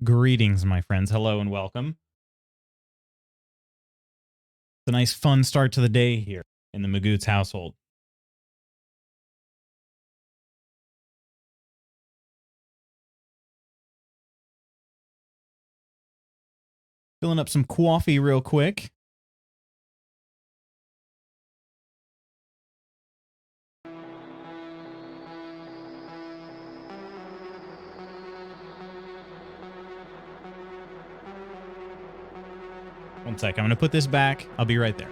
Greetings, my friends. Hello and welcome. It's a nice, fun start to the day here in the Magoots household. Filling up some coffee real quick. One sec. I'm going to put this back. I'll be right there.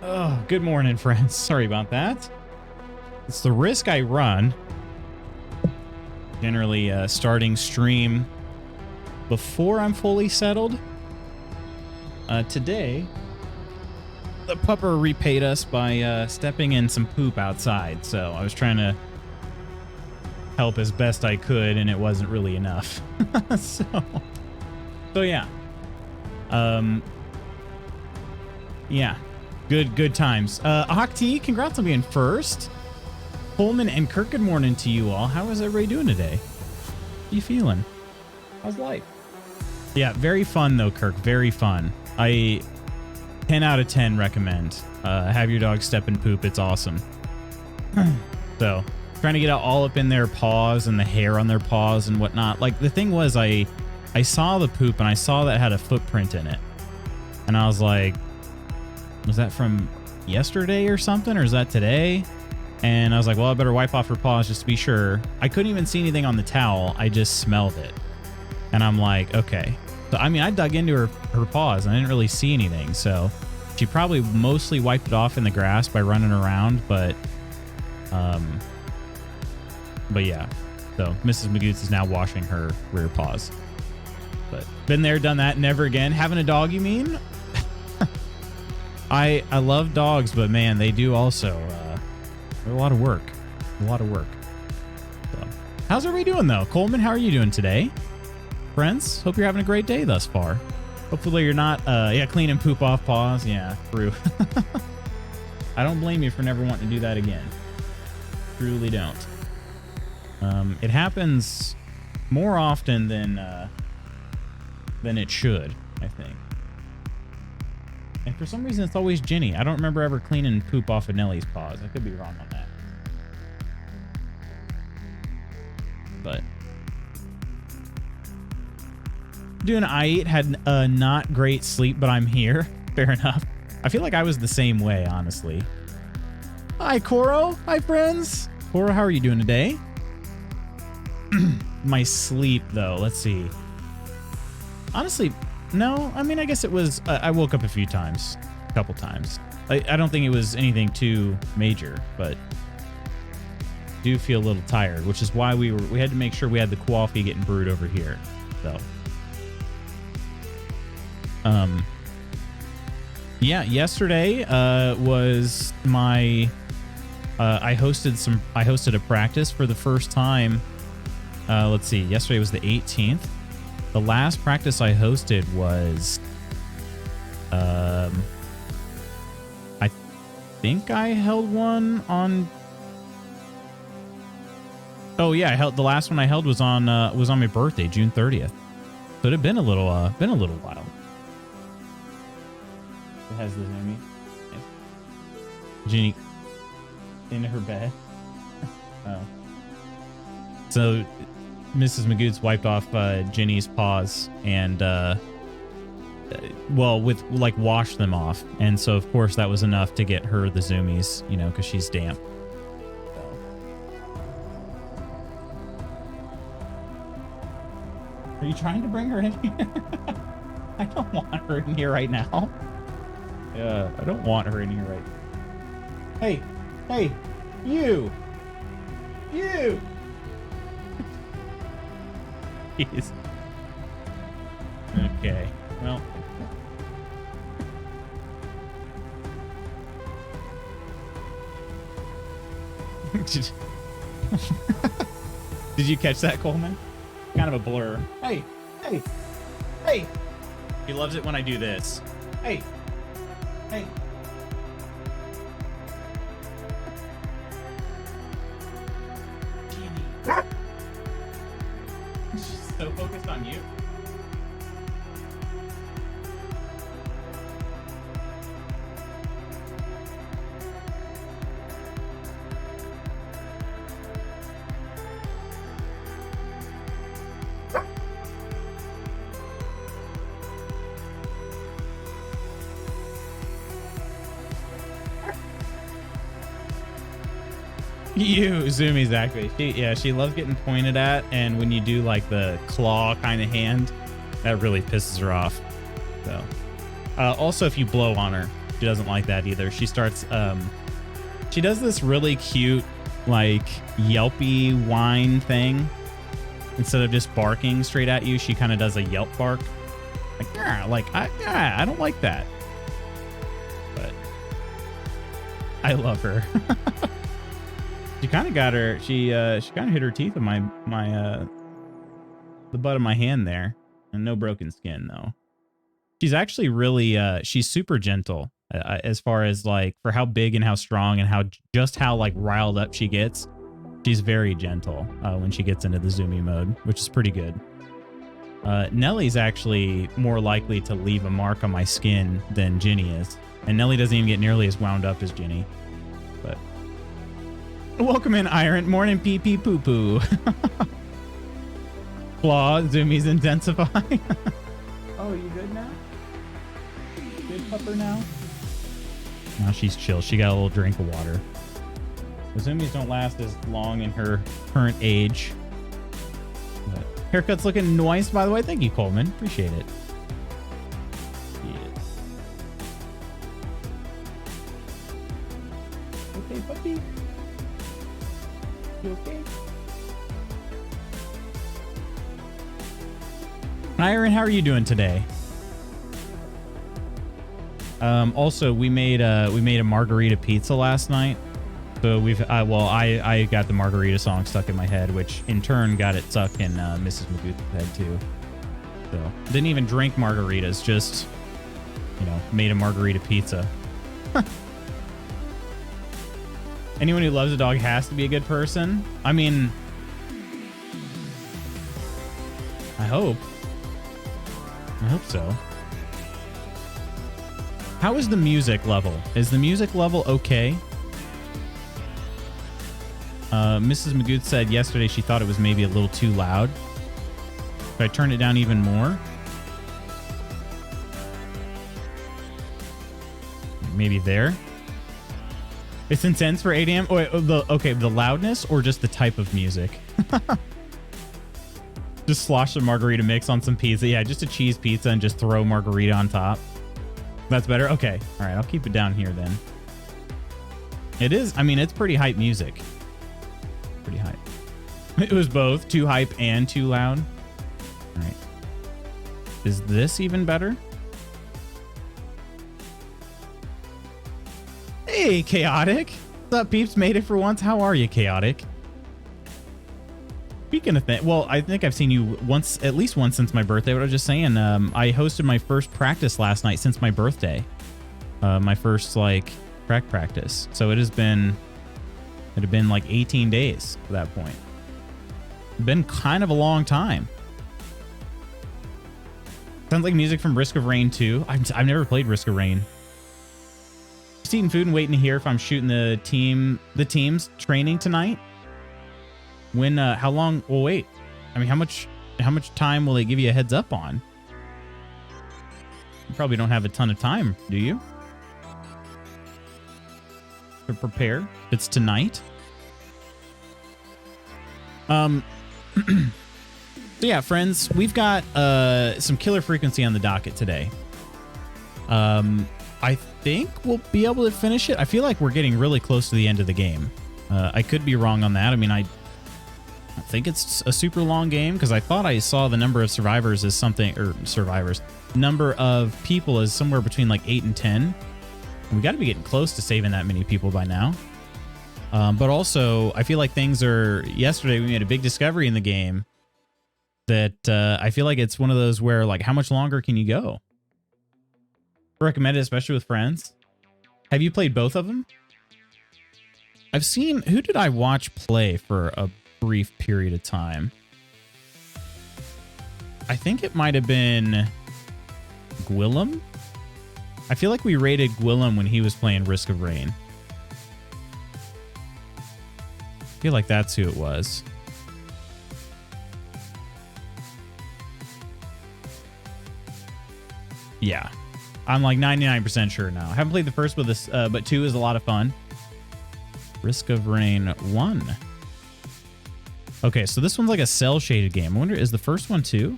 Oh, good morning, friends. Sorry about that. It's the risk I run. Generally starting stream before I'm fully settled. Today, the pupper repaid us by stepping in some poop outside. So I was trying to help as best I could, and it wasn't really enough. so yeah. Yeah. Good times. Ahakti, congrats on being first. Coleman and Kirk, good morning to you all. How is everybody doing today? How you feeling? How's life? Yeah, very fun though, Kirk. Very fun. 10 out of 10 recommend. Have your dog step and poop. It's awesome. So, trying to get out all up in their paws and the hair on their paws and whatnot. Like, the thing was, I saw the poop and I saw that it had a footprint in it. And I was like, was that from yesterday or something? Or is that today? And I was like, well, I better wipe off her paws just to be sure. I couldn't even see anything on the towel. I just smelled it. And I'm like, okay. So, I mean, I dug into her paws and I didn't really see anything. So she probably mostly wiped it off in the grass by running around. But yeah. So Mrs. Magoots is now washing her rear paws. But been there, done that. Never again. Having a dog, you mean? I love dogs, but man, they do also a lot of work. A lot of work. So, how's everybody doing though? Coleman, how are you doing today? Friends, hope you're having a great day thus far. Hopefully you're not cleaning poop off paws. Yeah, true. I don't blame you for never wanting to do that again. Truly don't. It happens more often than it should, I think. And for some reason, it's always Ginny. I don't remember ever cleaning poop off of Nellie's paws. I could be wrong on that. But doing I8, had a not great sleep, but I'm here. Fair enough. I feel like I was the same way, honestly. Hi, Koro. Hi, friends. Koro, how are you doing today? My sleep, though. Let's see. Honestly, no. I mean, I guess it was... I woke up a few times. A couple times. I don't think it was anything too major, but... do feel a little tired, which is why we had to make sure we had the coffee getting brewed over here. So... yeah, yesterday was my I hosted a practice for the first time. Let's see, yesterday was the 18th. The last practice I hosted was I think I held one on... oh yeah, the last one I held was on my birthday, June 30th. So it had been a little while. It has the Zoomy. Ginny into her bed. Oh. So Mrs. Magoots wiped off Ginny's paws and washed them off. And so of course that was enough to get her the Zoomies, you know, because she's damp. So. Are you trying to bring her in here? I don't want her in here right now. Yeah, I don't want her in here right now. Hey, you! Jeez. Okay, well. Did you catch that, Coleman? Kind of a blur. Hey! She loves it when I do this. Hey. Hey. She's so focused on you. You, Zoom, exactly. She loves getting pointed at, and when you do like the claw kind of hand, that really pisses her off. So, also if you blow on her, she doesn't like that either. She starts, she does this really cute, like yelpy whine thing. Instead of just barking straight at you, she kind of does a yelp bark. Like, I don't like that. But I love her. She kind of got her. She kind of hit her teeth on the butt of my hand there, and no broken skin though. She's actually really she's super gentle as far as like for how big and how strong and how like riled up she gets. She's very gentle when she gets into the zoomy mode, which is pretty good. Nellie's actually more likely to leave a mark on my skin than Ginny is, and Nellie doesn't even get nearly as wound up as Ginny. But welcome in, Iron. Morning, pee pee poo poo. Claw, zoomies intensify. Oh, you good now? Good pupper now? Now she's chill. She got a little drink of water. The zoomies don't last as long in her current age. But haircut's looking nice, by the way. Thank you, Coleman. Appreciate it. Yeah. Okay, puppy. You okay? Iron, how are you doing today? Also, we made a margarita pizza last night. So I got the margarita song stuck in my head, which in turn got it stuck in Mrs. Magoo's head too. So didn't even drink margaritas, just made a margarita pizza. Anyone who loves a dog has to be a good person. I mean, I hope so. How is the music level? Is the music level okay? Mrs. Magoo said yesterday she thought it was maybe a little too loud. If I turn it down even more, maybe there. It's intense for 8 a.m. Oh, wait, the loudness or just the type of music? Just slosh some margarita mix on some pizza. Yeah, just a cheese pizza and just throw margarita on top. That's better? Okay. All right, I'll keep it down here then. It is, I mean, it's pretty hype music. Pretty hype. It was both too hype and too loud. All right. Is this even better? Hey, Chaotic. What's up, peeps? Made it for once. How are you, Chaotic? Speaking of things, well, I think I've seen you once, at least once since my birthday. What I was just saying, I hosted my first practice last night since my birthday. My first like track practice. So it had been like 18 days at that point. It's been kind of a long time. Sounds like music from Risk of Rain 2. I've never played Risk of Rain. Just eating food and waiting to hear if I'm shooting the team's training tonight. When, how long? Well, wait. I mean, how much time will they give you a heads up on? You probably don't have a ton of time, do you? To prepare. It's tonight. So yeah, friends, we've got some killer frequency on the docket today. I think we'll be able to finish it. I feel like we're getting really close to the end of the game. I could be wrong on that. I mean, I think it's a super long game because I thought I saw the number of survivors as something, or number of people as somewhere between like 8 and 10. We got to be getting close to saving that many people by now. But also, I feel like yesterday we made a big discovery in the game that I feel like it's one of those where like, how much longer can you go? Recommend it, especially with friends. Have you played both of them? I've seen... Who did I watch play for a brief period of time? I think it might have been Gwillem. I feel like we rated Gwillem when he was playing Risk of Rain. I feel like that's who it was. Yeah. I'm like 99% sure now. I haven't played the first, but this, but 2 is a lot of fun. Risk of Rain 1. Okay, so this one's like a cell-shaded game. I wonder, is the first one too?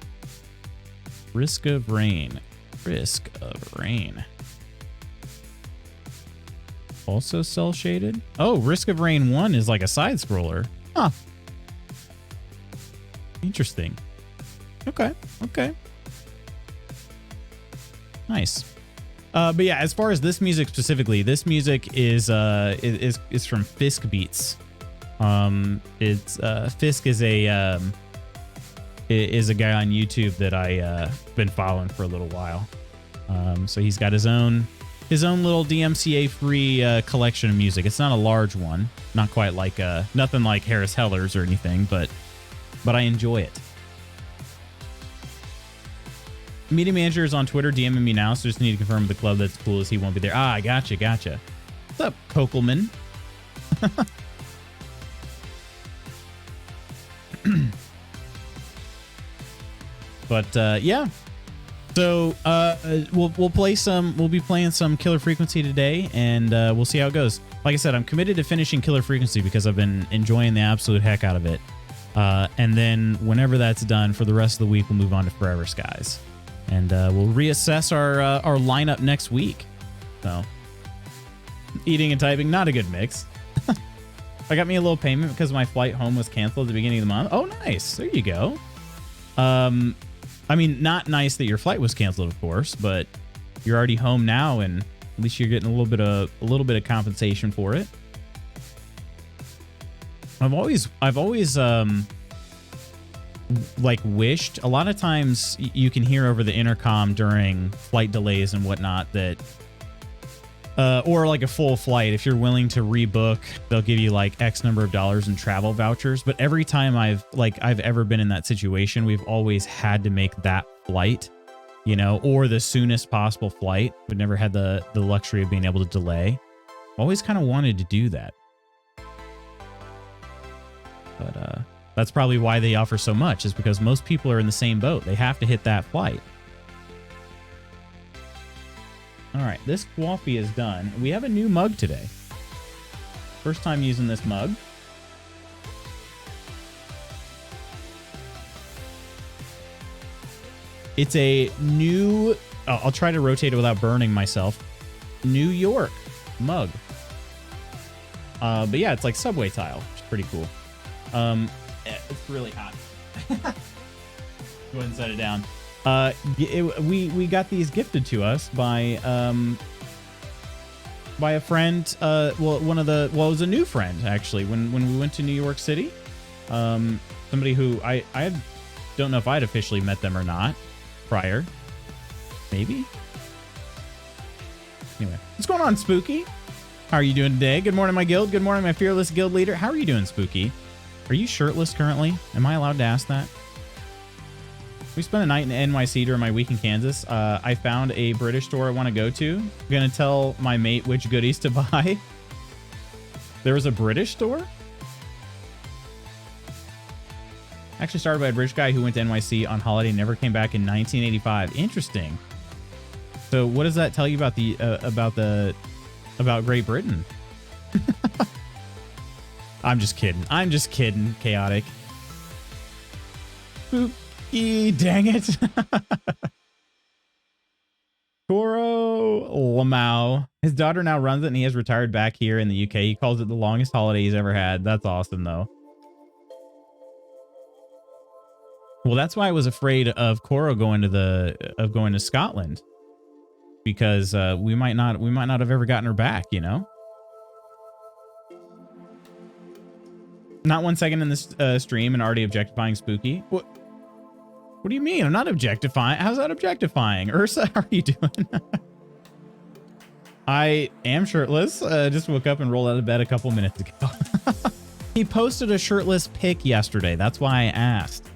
Risk of Rain. Risk of Rain. Also cell-shaded? Oh, Risk of Rain 1 is like a side-scroller. Huh. Interesting. Okay, okay. Nice. But yeah, as far as this music specifically, this music is from Fisk Beats. Fisk is a guy on YouTube that I been following for a little while. So he's got his own little DMCA free collection of music. It's not a large one, not quite like nothing like Harris Heller's or anything, but I enjoy it. Media manager is on Twitter DMing me now, so just need to confirm with the club that's cool as he won't be there. Ah, gotcha. What's up, Kokelman? But yeah. So we'll be playing some Killer Frequency today, and we'll see how it goes. Like I said, I'm committed to finishing Killer Frequency because I've been enjoying the absolute heck out of it. And then whenever that's done, for the rest of the week, we'll move on to Forever Skies. And we'll reassess our lineup next week. So, eating and typing, not a good mix. I got me a little payment because my flight home was canceled at the beginning of the month. Oh, nice. There you go. I mean, not nice that your flight was canceled, of course, but you're already home now, and at least you're getting a little bit of compensation for it. I've always like wished, a lot of times you can hear over the intercom during flight delays and whatnot that or like a full flight, if you're willing to rebook, they'll give you like X number of dollars in travel vouchers. But every time I've ever been in that situation, we've always had to make that flight, you know, or the soonest possible flight. We've never had the luxury of being able to delay. Always kind of wanted to do that. But that's probably why they offer so much, is because most people are in the same boat. They have to hit that flight. All right, this coffee is done. We have a new mug today. First time using this mug. It's a new, I'll try to rotate it without burning myself, New York mug. But yeah, it's like subway tile, which is pretty cool. It's really hot. Go ahead and set it down. We got these gifted to us by a friend. It was a new friend actually. When we went to New York City, somebody who I don't know if I'd officially met them or not prior. Maybe. Anyway, what's going on, Spooky? How are you doing today? Good morning, my guild. Good morning, my fearless guild leader. How are you doing, Spooky? Are you shirtless currently? Am I allowed to ask that? We spent a night in NYC during my week in Kansas. I found a British store I want to go to. I'm going to tell my mate which goodies to buy. There was a British store? Actually started by a British guy who went to NYC on holiday and never came back in 1985. Interesting. So what does that tell you about about Great Britain? I'm just kidding. I'm just kidding, Chaotic. Spooky, dang it. Toro Lamau. His daughter now runs it and he has retired back here in the UK. He calls it the longest holiday he's ever had. That's awesome, though. Well, that's why I was afraid of Coro going to Scotland, because we might not have ever gotten her back, you know. Not 1 second in this stream and already objectifying Spooky. What do you mean? I'm not objectifying. How's that objectifying? Ursa, how are you doing? I am shirtless. Just woke up and rolled out of bed a couple minutes ago. He posted a shirtless pic yesterday. That's why I asked.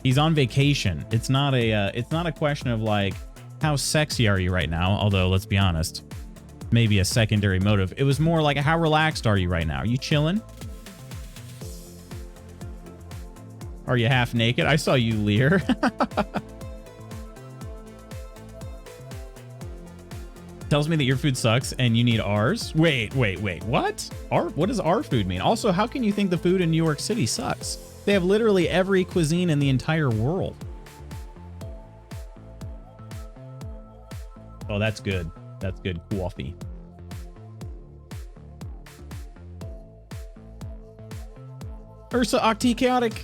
He's on vacation. It's not a question of like, how sexy are you right now? Although, let's be honest, maybe a secondary motive. It was more like, how relaxed are you right now? Are you chilling? Are you half naked? I saw you leer. Tells me that your food sucks and you need ours. Wait. What? What does our food mean? Also, how can you think the food in New York City sucks? They have literally every cuisine in the entire world. Oh, that's good. That's good coffee. Ursa Octi Chaotic.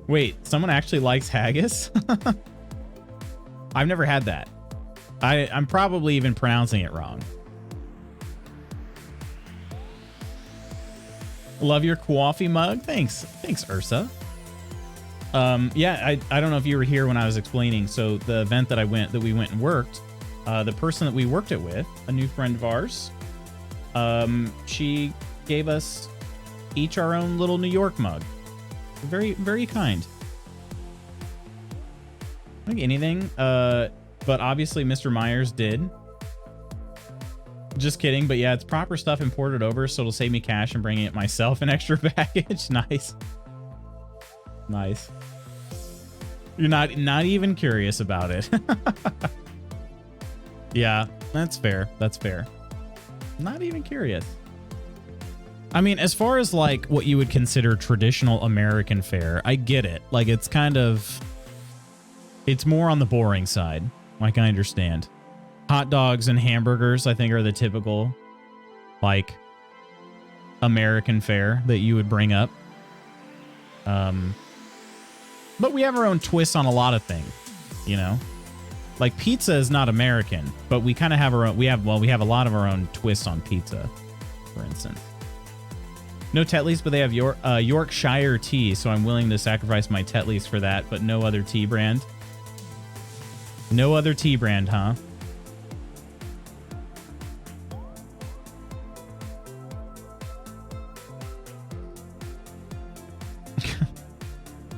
Wait, someone actually likes haggis? I've never had that. I'm probably even pronouncing it wrong. Love your coffee mug. Thanks, Ursa. Yeah, I don't know if you were here when I was explaining. So the event that we went and worked, the person that we worked it with, a new friend of ours, she gave us each our own little New York mug. Very, very kind. I think anything, but obviously Mr. Myers did. Just kidding, but yeah, it's proper stuff imported over, so it'll save me cash and bringing it myself an extra package. Nice. Nice. You're not even curious about it. Yeah, that's fair. That's fair. Not even curious. I mean, as far as like what you would consider traditional American fare, I get it. Like it's more on the boring side. Like I understand. Hot dogs and hamburgers, I think, are the typical like American fare that you would bring up. But we have our own twists on a lot of things, you know? Like pizza is not American, but we kind of have our own, we have a lot of our own twists on pizza, for instance. No Tetleys, but they have Yorkshire tea, so I'm willing to sacrifice my Tetleys for that, but no other tea brand. No other tea brand, huh?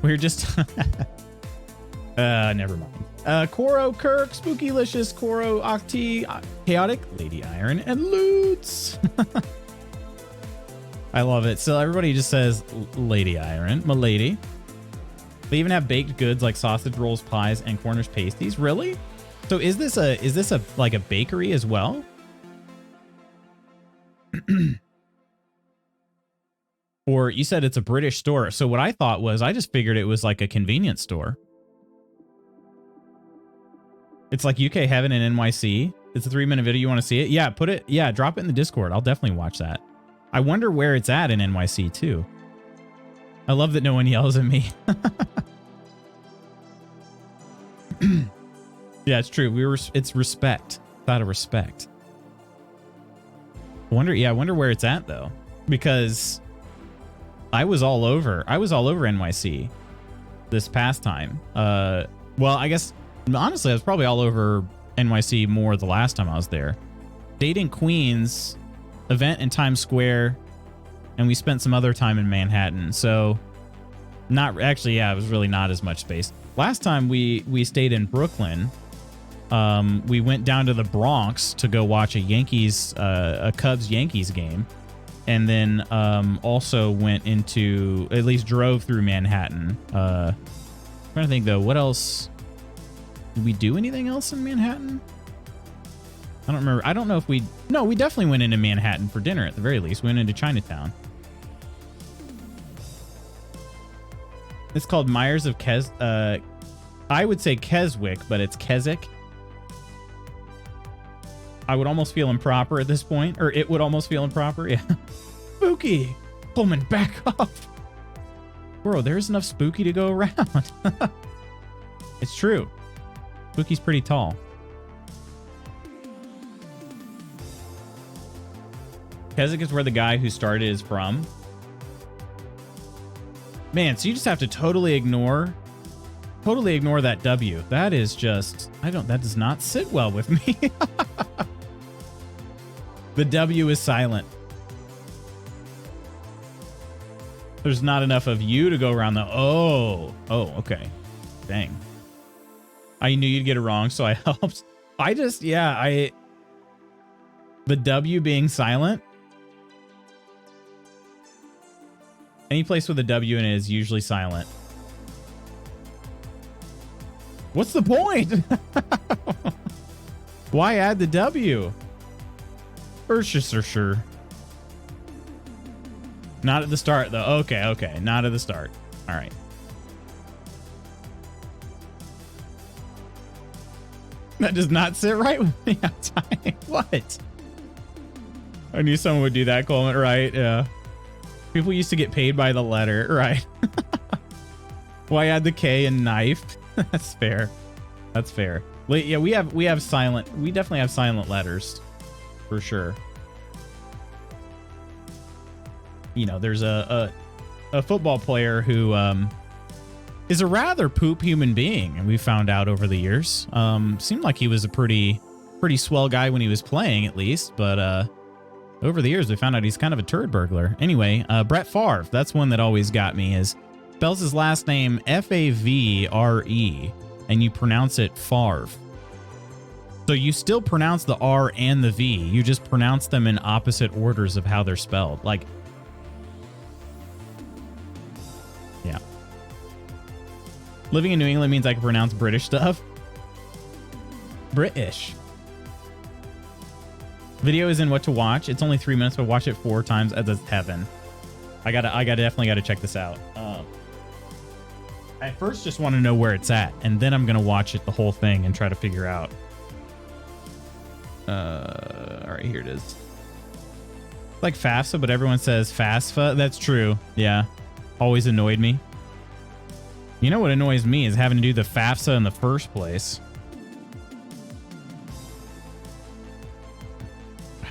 We're just... never mind. Koro, Kirk, Spookylicious, Koro, Octi, Chaotic, Lady Iron, and Loots. I love it. So everybody just says Lady Iron, my lady. They even have baked goods like sausage rolls, pies, and Cornish pasties. Really? So is this a like a bakery as well? Or you said it's a British store. So what I thought was, I just figured it was like a convenience store. It's like UK Heaven in NYC. It's a 3-minute video. You want to see it? Yeah, drop it in the Discord. I'll definitely watch that. I wonder where it's at in NYC too. I love that no one yells at me. Yeah, it's true. It's respect. It's out of respect. I wonder where it's at though, because I was all over NYC this past time. Well, I guess honestly, I was probably all over NYC more the last time I was there. Dating Queens event in Times Square, and we spent some other time in Manhattan. So not actually, yeah, it was really not as much space. Last time we stayed in Brooklyn. We went down to the Bronx to go watch a Cubs Yankees game. And then also went into, at least drove through Manhattan. Trying to think though, what else? Did we do anything else in Manhattan? I don't remember. I don't know if we definitely went into Manhattan for dinner at the very least. We went into Chinatown. It's called Myers of I would say Keswick, but it's Keswick. I would almost feel improper at this point, or it would almost feel improper. Yeah. Spooky. Pullman, back off. Bro, there's enough Spooky to go around. It's true. Spooky's pretty tall. Keswick is where the guy who started is from. Man, so you just have to totally ignore totally ignore that W. That is just, that does not sit well with me. The W is silent. There's not enough of you to go around the, oh, okay. Dang. I knew you'd get it wrong, so I helped. The W being silent. Any place with a W in it is usually silent. What's the point? Why add the W? For sure. Not at the start, though. Okay. Not at the start. All right. That does not sit right with me on time. What? I knew someone would do that, Coleman. Right, yeah. People used to get paid by the letter. Right. Why add the K in knife? That's fair. That's fair. Yeah, we have silent. We definitely have silent letters. For sure. You know, there's a football player who is a rather poop human being, and we found out over the years. Seemed like he was a pretty swell guy when he was playing, at least, but over the years we found out he's kind of a turd burglar. Anyway, Brett Favre, that's one that always got me, is spells his last name Favre, and you pronounce it Favre. So you still pronounce the R and the V, you just pronounce them in opposite orders of how they're spelled. Like, yeah. Living in New England means I can pronounce British stuff. British. Video is in what to watch. It's only 3 minutes, but watch it 4 times. That's heaven. I definitely gotta check this out. I first just want to know where it's at, and then I'm gonna watch it the whole thing and try to figure out. All right, here it is. It's like FAFSA, but everyone says FAFSA. That's true. Yeah, always annoyed me. You know what annoys me is having to do the FAFSA in the first place.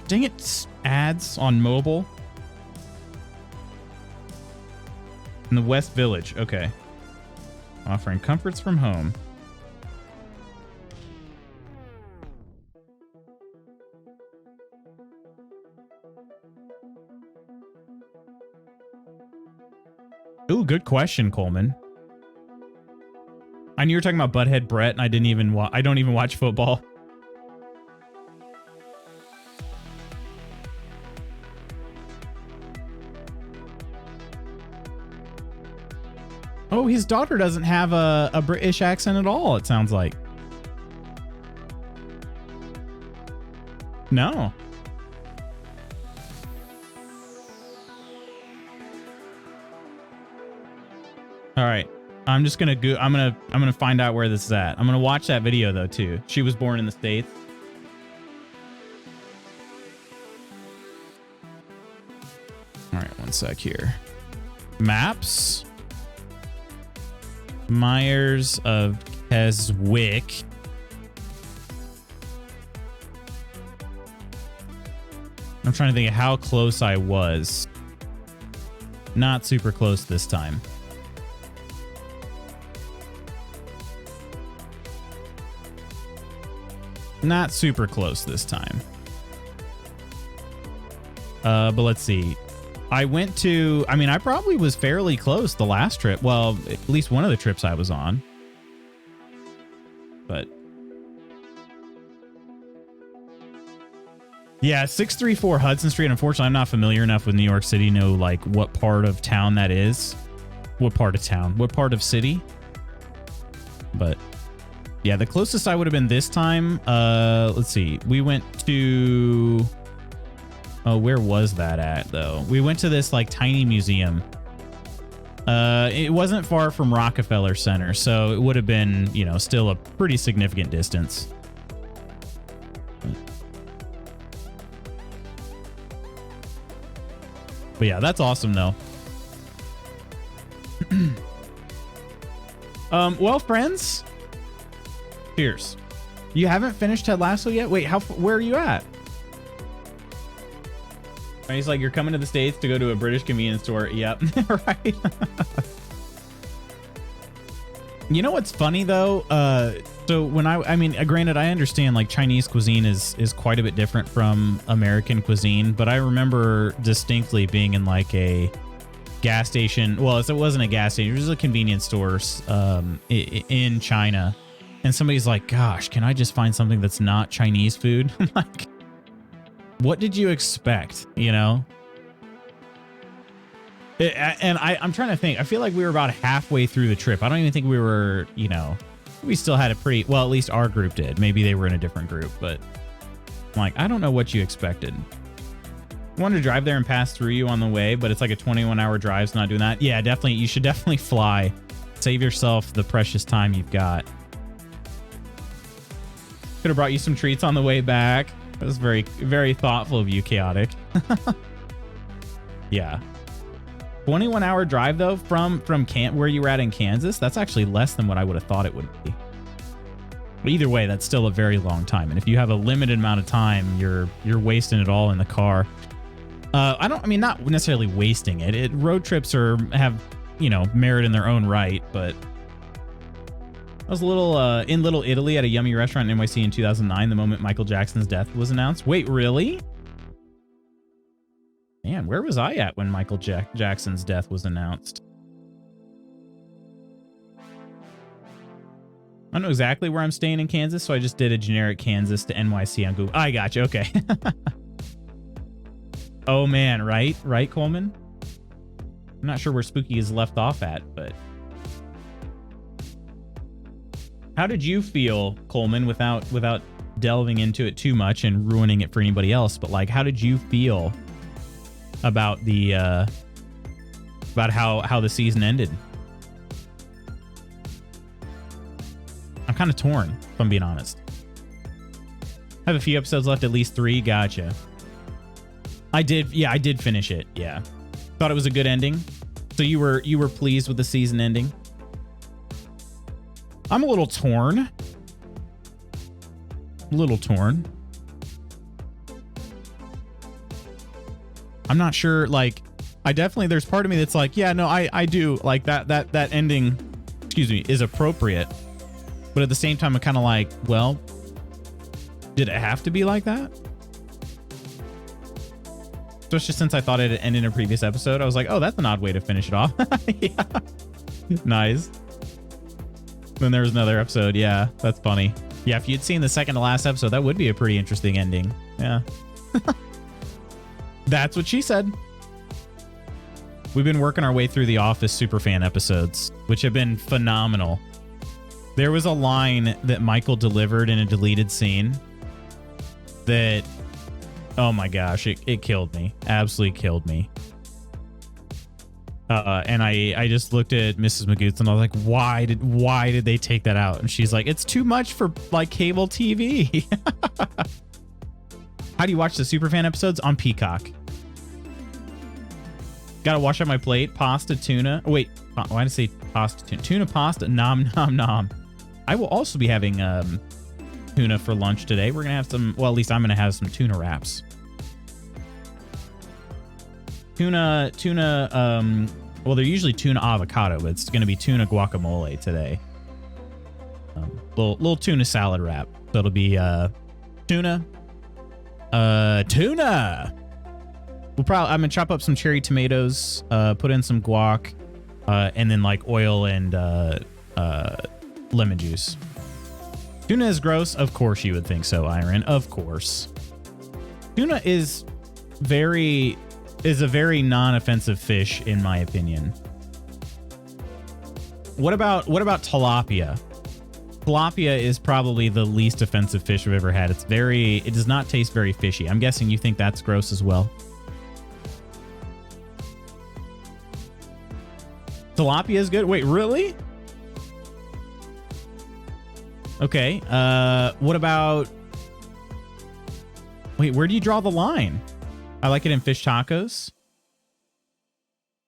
Dang it, ads on mobile. In the West Village, okay. Offering comforts from home. Ooh, good question, Coleman. I knew you were talking about Butthead Brett, and I don't even watch football. Oh, his daughter doesn't have a British accent at all, it sounds like. No. All right. I'm just going to I'm going to find out where this is at. I'm going to watch that video though too. She was born in the States. All right, one sec here. Maps. Myers of Keswick. I'm trying to think of how close I was. Not super close this time. Not super close this time. But let's see. I probably was fairly close the last trip. Well, at least one of the trips I was on. But yeah, 634 Hudson Street. Unfortunately, I'm not familiar enough with New York City to know like what part of town that is. What part of town? What part of city? But yeah, the closest I would have been this time. Let's see. We went to... Oh, where was that at, though? We went to this, like, tiny museum. It wasn't far from Rockefeller Center, so it would have been, you know, still a pretty significant distance. But yeah, that's awesome, though. Well, friends, cheers. You haven't finished Ted Lasso yet? Wait, where are you at? And he's like, you're coming to the States to go to a British convenience store. Yep, right. You know what's funny though? So when I mean, granted, I understand like Chinese cuisine is quite a bit different from American cuisine, but I remember distinctly being in like a gas station. Well, it wasn't a gas station; it was a convenience store in China, and somebody's like, "Gosh, can I just find something that's not Chinese food?" I'm like, "What did you expect?" You know? And I'm trying to think. I feel like we were about halfway through the trip. I don't even think we were, you know, we still had a pretty, well, at least our group did. Maybe they were in a different group, but I'm like, I don't know what you expected. I wanted to drive there and pass through you on the way, but it's like a 21-hour drive, so not doing that. Yeah, definitely. You should definitely fly. Save yourself the precious time you've got. Could have brought you some treats on the way back. That was very, very thoughtful of you, Chaotic. Yeah. 21-hour drive though from where you were at in Kansas. That's actually less than what I would have thought it would be. But either way, that's still a very long time. And if you have a limited amount of time, you're wasting it all in the car. I mean, not necessarily wasting it. Road trips have, you know, merit in their own right. But I was a little in Little Italy at a yummy restaurant in NYC in 2009. The moment Michael Jackson's death was announced. Wait, really? Man, where was I at when Michael Jackson's death was announced? I don't know exactly where I'm staying in Kansas, so I just did a generic Kansas to NYC on Google. I got you. Okay. Oh, man. Right? Right, Coleman? I'm not sure where Spooky is left off at, but... How did you feel, Coleman, without delving into it too much and ruining it for anybody else? But, like, how did you feel about the about how the season ended? I'm kind of torn, if I'm being honest. I have a few episodes left, at least 3. Gotcha. I did finish it. Yeah, thought it was a good ending. So you were pleased with the season ending? I'm a little torn. I'm not sure, like, there's part of me that's like, yeah, no, I do like that ending, excuse me, is appropriate. But at the same time, I'm kind of like, well, did it have to be like that? Especially since I thought it had ended in a previous episode. I was like, oh, that's an odd way to finish it off. Yeah. Nice. Then there was another episode. Yeah, that's funny. Yeah, if you'd seen the second to last episode, that would be a pretty interesting ending. Yeah. That's what she said. We've been working our way through the Office Superfan episodes, which have been phenomenal. There was a line that Michael delivered in a deleted scene that, oh my gosh, it killed me. Absolutely killed me. And I just looked at Mrs. Magoots and I was like, why did they take that out? And she's like, it's too much for like cable TV. How do you watch the Superfan episodes? On Peacock. Gotta wash out my plate. Pasta, tuna. Wait, why did I say pasta, tuna? Tuna pasta. Nom, nom, nom. I will also be having tuna for lunch today. We're gonna have some, well, at least I'm gonna have some tuna wraps. Tuna, well, they're usually tuna avocado, but it's gonna be tuna guacamole today. Little tuna salad wrap. So it'll be tuna. Tuna. I'm gonna chop up some cherry tomatoes, put in some guac, and then like oil and lemon juice. Tuna is gross. Of course you would think so, Iron. Of course. Tuna is a very non-offensive fish, in my opinion. What about tilapia? Tilapia is probably the least offensive fish I've ever had. It does not taste very fishy. I'm guessing you think that's gross as well. Tilapia is good. Wait, really? Okay. What about... Wait, where do you draw the line? I like it in fish tacos.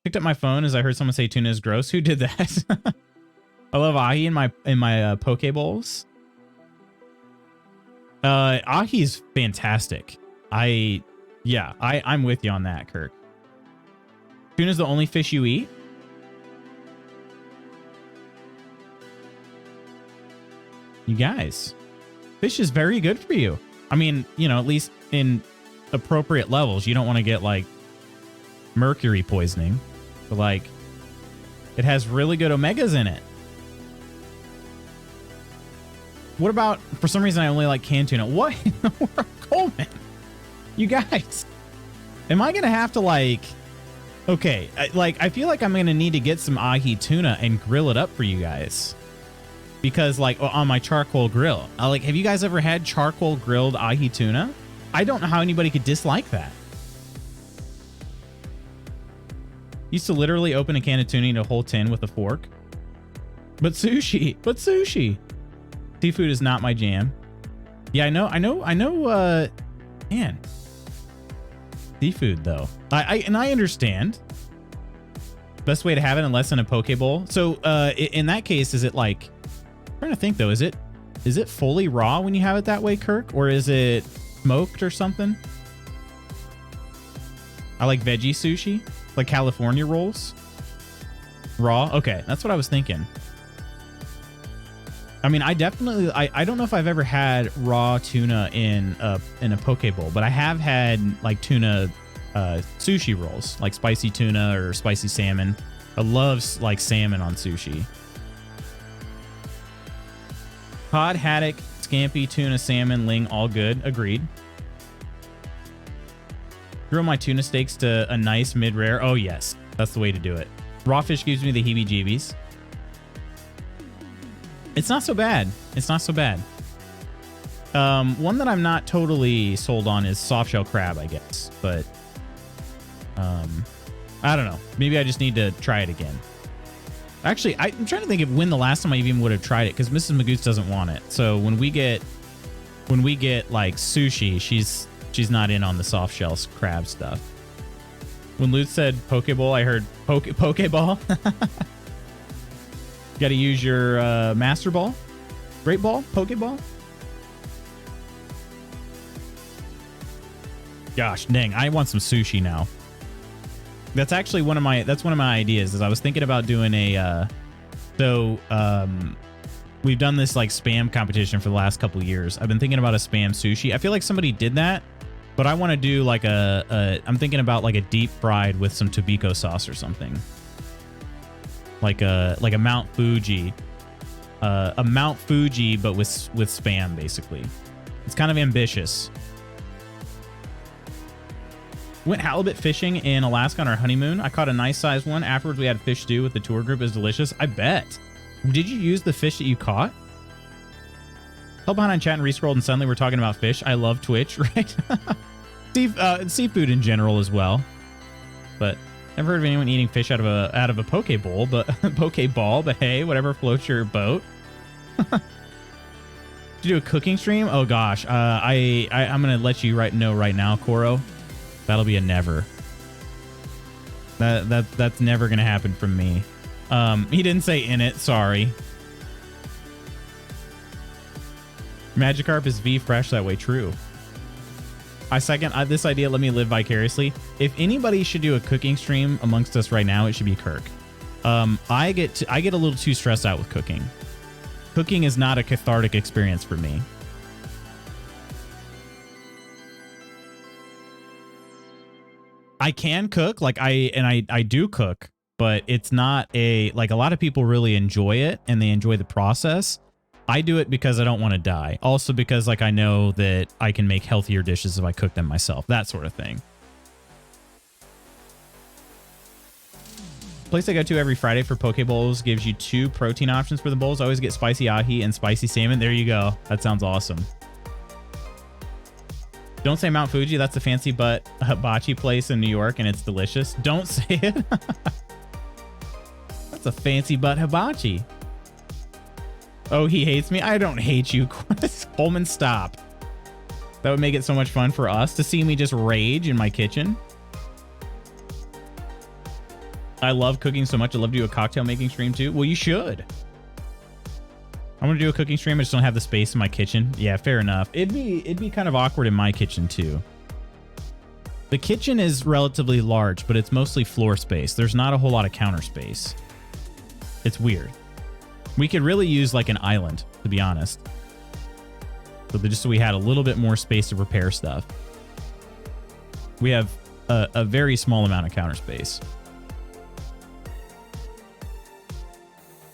Picked up my phone as I heard someone say tuna is gross. Who did that? I love ahi in my poke bowls. Ahi is fantastic. I'm with you on that, Kirk. Tuna's the only fish you eat? You guys, fish is very good for you. I mean, you know, at least in appropriate levels. You don't want to get like mercury poisoning, but like it has really good omegas in it. What about, for some reason, I only like canned tuna. What in the world, Coleman? You guys, am I going to have to like, okay, I feel like I'm going to need to get some ahi tuna and grill it up for you guys. Because like on my charcoal grill, like, have you guys ever had charcoal grilled ahi tuna? I don't know how anybody could dislike that. Used to literally open a can of tuna in a whole tin with a fork. But sushi. Seafood is not my jam. Yeah, I know, man. Seafood, though. I understand. Best way to have it unless in a poke bowl. So, in that case, is it like... I'm trying to think, though. Is it fully raw when you have it that way, Kirk? Or is it smoked or something? I like veggie sushi. Like California rolls. Raw? Okay, that's what I was thinking. I mean, I definitely, I don't know if I've ever had raw tuna in a poke bowl, but I have had like tuna sushi rolls, like spicy tuna or spicy salmon. I love like salmon on sushi. Cod, haddock, scampi, tuna, salmon, ling, all good. Agreed. Grill my tuna steaks to a nice mid-rare. Oh, yes. That's the way to do it. Raw fish gives me the heebie-jeebies. It's not so bad. It's not so bad. One that I'm not totally sold on is soft-shell crab, I guess. But, I don't know. Maybe I just need to try it again. Actually, I'm trying to think of when the last time I even would have tried it, because Mrs. Magoo's doesn't want it. So when we get like sushi, she's not in on the soft shell crab stuff. When Lutz said Pokeball, I heard Pokeball. Got to use your Master Ball, Great Ball, Pokeball. Gosh, dang! I want some sushi now. That's actually one of my ideas. Is I was thinking about doing a we've done this like spam competition for the last couple of years. I've been thinking about a spam sushi. I feel like somebody did that, but I want to do like I'm thinking about like a deep fried with some Tobiko sauce or something. Like a Mount Fuji, but with spam basically. It's kind of ambitious. Went halibut fishing in Alaska on our honeymoon. I caught a nice sized one. Afterwards, we had fish stew with the tour group. It was delicious. I bet. Did you use the fish that you caught? Held behind on chat and rescrolled, and suddenly we're talking about fish. I love Twitch, right? Seafood in general as well. But never heard of anyone eating fish out of a poke bowl, but pokeball. But hey, whatever floats your boat. Did you do a cooking stream? Oh gosh, I'm gonna let you know right now, Koro. That'll be a never. That's never gonna happen from me. He didn't say in it. Sorry. Magikarp is V fresh that way. True. I second this idea. Let me live vicariously. If anybody should do a cooking stream amongst us right now, it should be Kirk. I get a little too stressed out with cooking. Cooking is not a cathartic experience for me. I can cook, like I do cook, but it's not like a lot of people really enjoy it and they enjoy the process. I do it because I don't want to die. Also because like I know that I can make healthier dishes if I cook them myself, that sort of thing. Place I go to every Friday for poke bowls gives you 2 protein options for the bowls. I always get spicy ahi and spicy salmon. There you go. That sounds awesome. Don't say Mount Fuji. That's a fancy butt hibachi place in New York, and it's delicious. Don't say it. That's a fancy butt hibachi. Oh, he hates me. I don't hate you. Coleman, stop. That would make it so much fun for us to see me just rage in my kitchen. I love cooking so much. I'd love to do a cocktail making stream too. Well, you should. I want to do a cooking stream. I just don't have the space in my kitchen. Yeah, fair enough. It'd be kind of awkward in my kitchen too. The kitchen is relatively large, but it's mostly floor space. There's not a whole lot of counter space. It's weird. We could really use like an island, to be honest. So just so we had a little bit more space to prepare stuff. We have a very small amount of counter space.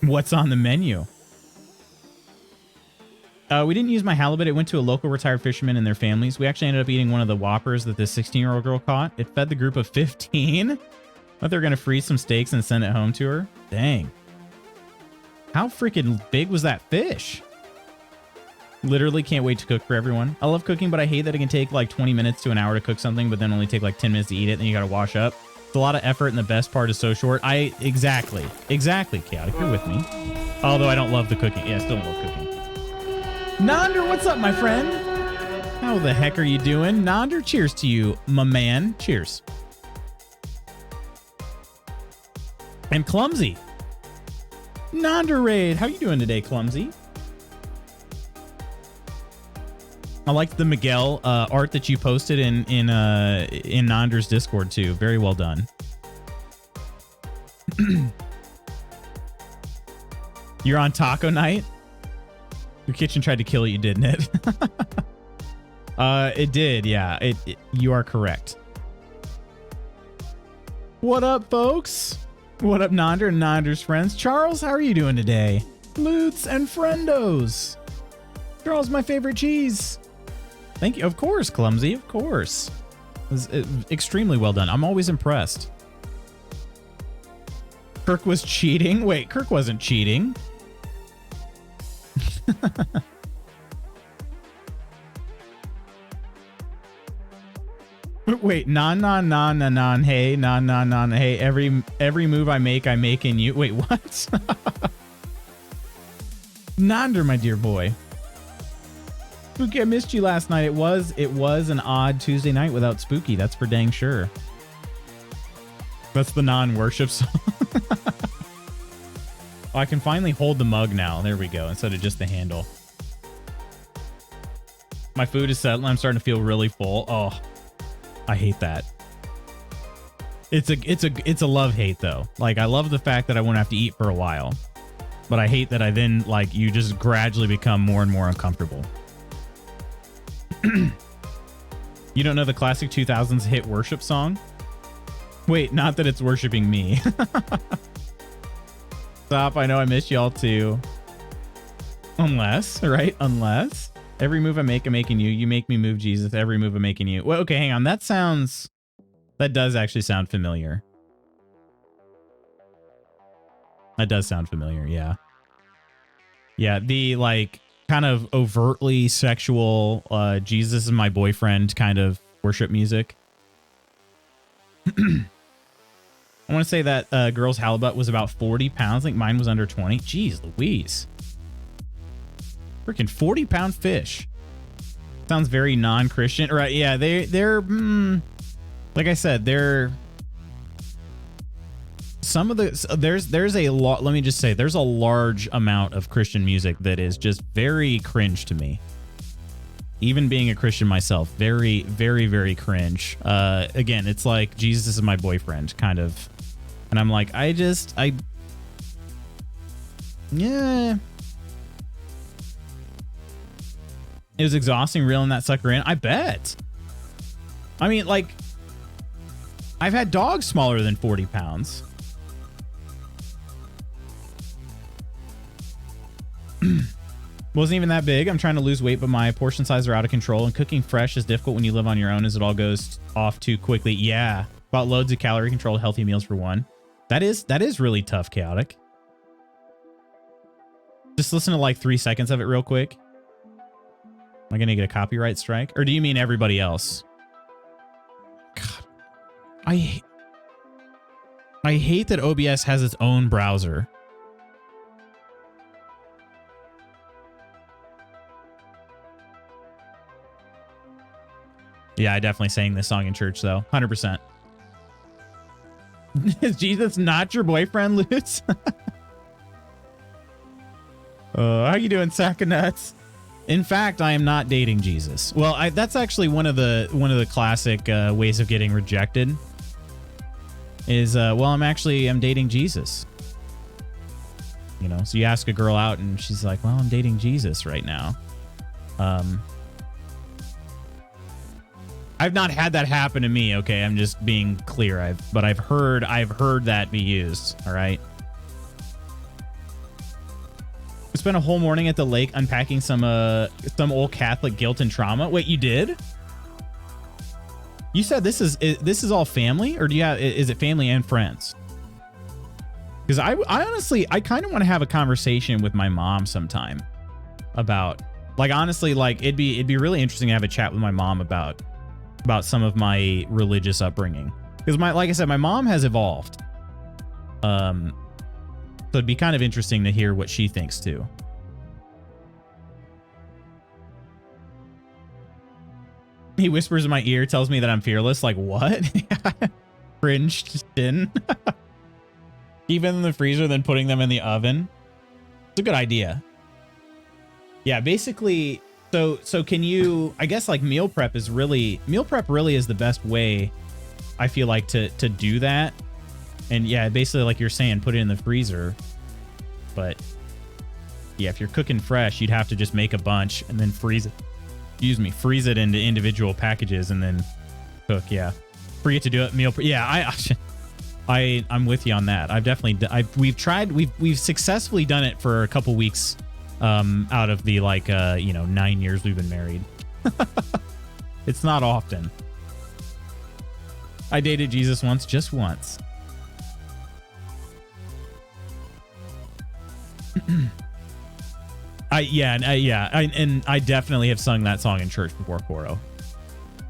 What's on the menu? We didn't use my halibut. It went to a local retired fisherman and their families. We actually ended up eating one of the Whoppers that this 16-year-old girl caught. It fed the group of 15. But they're going to freeze some steaks and send it home to her. Dang. How freaking big was that fish? Literally can't wait to cook for everyone. I love cooking, but I hate that it can take like 20 minutes to an hour to cook something, but then only take like 10 minutes to eat it. Then you got to wash up. It's a lot of effort, and the best part is so short. Exactly, Chaotic. You're with me. Although I don't love the cooking. Yeah, I still don't love cooking. Nander, what's up, my friend? How the heck are you doing? Nander, cheers to you, my man. Cheers. And Clumsy. Nander Raid, how you doing today, Clumsy? I liked the Miguel art that you posted in Nander's Discord too. Very well done. You're on taco night? Your kitchen tried to kill you, didn't it? It did, yeah. You are correct. What up, folks? What up, Nander and Nander's friends? Charles, how are you doing today? Loots and friendos. Charles, my favorite cheese. Thank you. Of course, Clumsy. Of course. It was extremely well done. I'm always impressed. Kirk was cheating. Wait, Kirk wasn't cheating. Wait, non, hey, non, hey. Every move I make in you. Wait, what? Nander, my dear boy. Spooky, I missed you last night. It was an odd Tuesday night without Spooky. That's for dang sure. That's the non-worship song. Oh, I can finally hold the mug now. There we go. Instead of just the handle. My food is settling. I'm starting to feel really full. Oh, I hate that. It's a love-hate though. Like, I love the fact that I won't have to eat for a while, but I hate that I then, like, you just gradually become more and more uncomfortable. You don't know the classic 2000s hit worship song? Wait, not that it's worshiping me. Stop, I know I miss y'all too. Unless, right? Unless. Every move I make, I'm making you. You make me move, Jesus. Every move I'm making you. Well, okay, hang on. That does actually sound familiar. That does sound familiar, yeah. Yeah, the, like, kind of overtly sexual, Jesus is my boyfriend kind of worship music. I want to say that girl's halibut was about 40 pounds. I think mine was under 20. Jeez Louise. Freaking 40-pound fish. Sounds very non-Christian. Right, yeah, they're like I said, they're some of the there's a lot. Let me just say, there's a large amount of Christian music that is just very cringe to me. Even being a Christian myself, very, very, very cringe. Again, it's like Jesus is my boyfriend, kind of. And I'm like, yeah. It was exhausting reeling that sucker in. I bet. I mean, like, I've had dogs smaller than 40 pounds. Wasn't even that big. I'm trying to lose weight, but my portion sizes are out of control, and cooking fresh is difficult when you live on your own as it all goes off too quickly. Yeah. About loads of calorie controlled healthy meals for one. That is really tough, Chaotic. Just listen to like 3 seconds of it real quick. Am I going to get a copyright strike? Or do you mean everybody else? God. I hate that OBS has its own browser. Yeah, I definitely sang this song in church, though. 100%. Is Jesus not your boyfriend, Lutz? How you doing, sack of nuts? In fact, I am not dating Jesus. Well, that's actually one of the classic ways of getting rejected. Is well, I'm dating Jesus. You know, so you ask a girl out and she's like, well, I'm dating Jesus right now. I've not had that happen to me. Okay, I'm just being clear. But I've heard that be used. All right. We spent a whole morning at the lake unpacking some old Catholic guilt and trauma. Wait, you did? You said this is all family, or is it family and friends? Because I honestly kind of want to have a conversation with my mom sometime about, like, honestly, like it'd be really interesting to have a chat with my mom about some of my religious upbringing, because like I said, my mom has evolved. So it'd be kind of interesting to hear what she thinks too. He whispers in my ear, tells me that I'm fearless. Like, what? Cringed in. Keep them in the freezer, then putting them in the oven. It's a good idea. Yeah, basically, so can you, I guess, like, meal prep really is the best way, I feel like, to do that. And yeah, basically, like you're saying, put it in the freezer. But yeah, if you're cooking fresh, you'd have to just make a bunch and then freeze it into individual packages and then cook. Yeah, forget to do it. Yeah, I'm with you on that. We've successfully done it for a couple weeks out of the 9 years we've been married. It's not often. I dated Jesus once, just once. I definitely have sung that song in church before, Koro.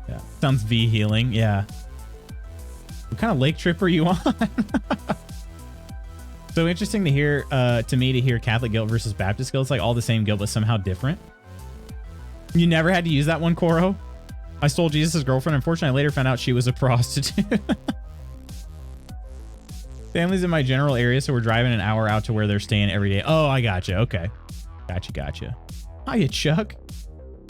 Yeah, sounds V healing. Yeah. What kind of lake trip are you on? So interesting to hear, to hear Catholic guilt versus Baptist guilt. It's like all the same guilt, but somehow different. You never had to use that one, Koro? I stole Jesus' girlfriend. Unfortunately, I later found out she was a prostitute. Family's in my general area, so we're driving an hour out to where they're staying every day. Oh, I gotcha. Okay. Gotcha. Hiya, Chuck.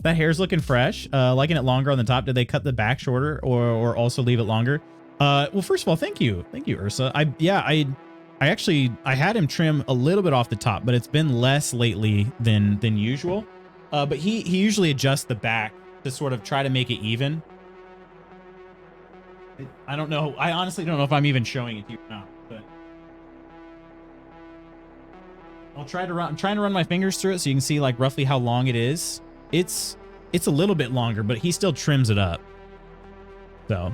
That hair's looking fresh. Liking it longer on the top. Did they cut the back shorter or also leave it longer? Well, first of all, thank you. Thank you, Ursa. I had him trim a little bit off the top, but it's been less lately than usual. But he usually adjusts the back to sort of try to make it even. I don't know. I honestly don't know if I'm even showing it to you or not, but I'm trying to run my fingers through it so you can see like roughly how long it is. It's a little bit longer, but he still trims it up. So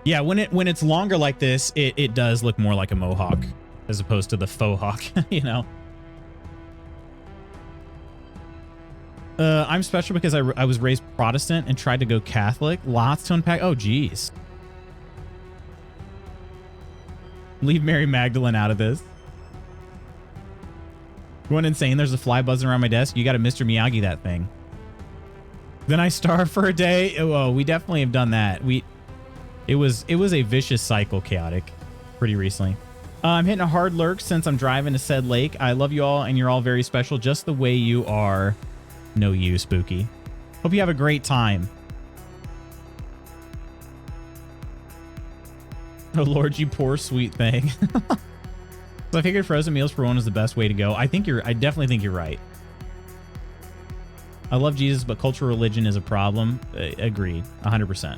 yeah, when it's longer like this, it does look more like a mohawk as opposed to the faux hawk, you know. I'm special because I was raised Protestant and tried to go Catholic. Lots to unpack. Oh, geez. Leave Mary Magdalene out of this. Going insane. There's a fly buzzing around my desk. You got to Mr. Miyagi that thing. Then I starve for a day. Oh, we definitely have done that. It was a vicious cycle, chaotic, pretty recently. I'm hitting a hard lurk since I'm driving to said lake. I love you all, and you're all very special, just the way you are. No, you, Spooky. Hope you have a great time. Oh, Lord, you poor sweet thing. So I figured frozen meals for one is the best way to go. I definitely think you're right. I love Jesus, but cultural religion is a problem. Agreed. 100%.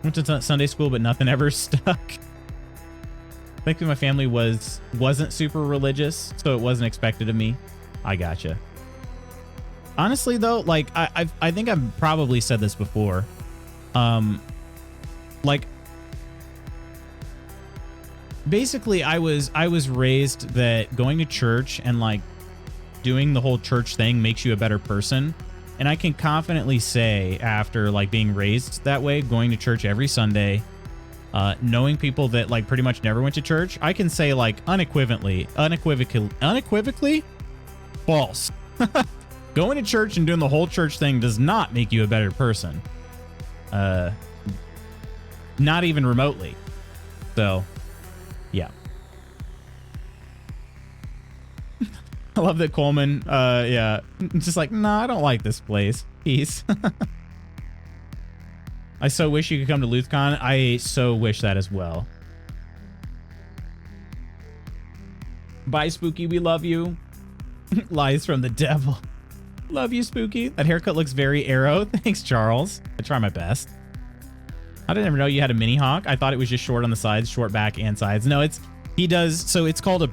Went to Sunday school, but nothing ever stuck. Thankfully, my family wasn't super religious, so it wasn't expected of me. I gotcha. Honestly, though, like I think I've probably said this before. Like, basically, I was raised that going to church and like doing the whole church thing makes you a better person. And I can confidently say, after like being raised that way, going to church every Sunday, knowing people that like pretty much never went to church, I can say like unequivocally false. Going to church and doing the whole church thing does not make you a better person. Not even remotely. So, yeah. I love that Coleman, yeah, just like, nah, I don't like this place. Peace. I so wish you could come to LootsCon. I so wish that as well. Bye, Spooky. We love you. Lies from the devil. Love you, Spooky. That haircut looks very Arrow. Thanks, Charles. I try my best. I didn't ever know you had a mini hawk. I thought it was just short on the sides, short back and sides. No, he does. So it's called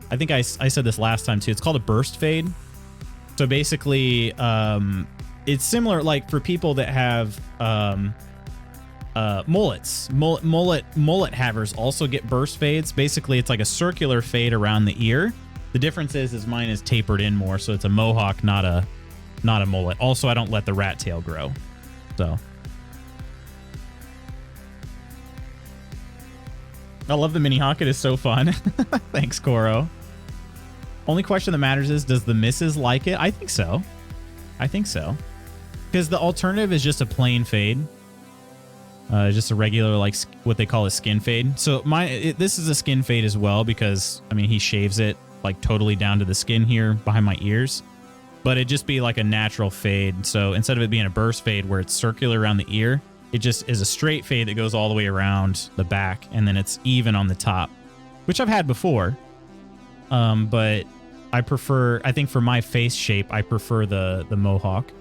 I think I said this last time too. It's called a burst fade. So basically, it's similar, like for people that have mullets. Mullet havers also get burst fades. Basically, it's like a circular fade around the ear. The difference is mine is tapered in more, so it's a mohawk, not a mullet. Also, I don't let the rat tail grow. So I love the mini hawk. It is so fun. Thanks, Koro. Only question that matters is, does the missus like it? I think so. I think so. Because the alternative is just a plain fade. Just a regular, like what they call a skin fade. So this is a skin fade as well, because I mean, he shaves it like totally down to the skin here behind my ears, but it'd just be like a natural fade. So instead of it being a burst fade where it's circular around the ear, it just is a straight fade that goes all the way around the back, and then it's even on the top, which I've had before. But I prefer, I think for my face shape, I prefer the mohawk.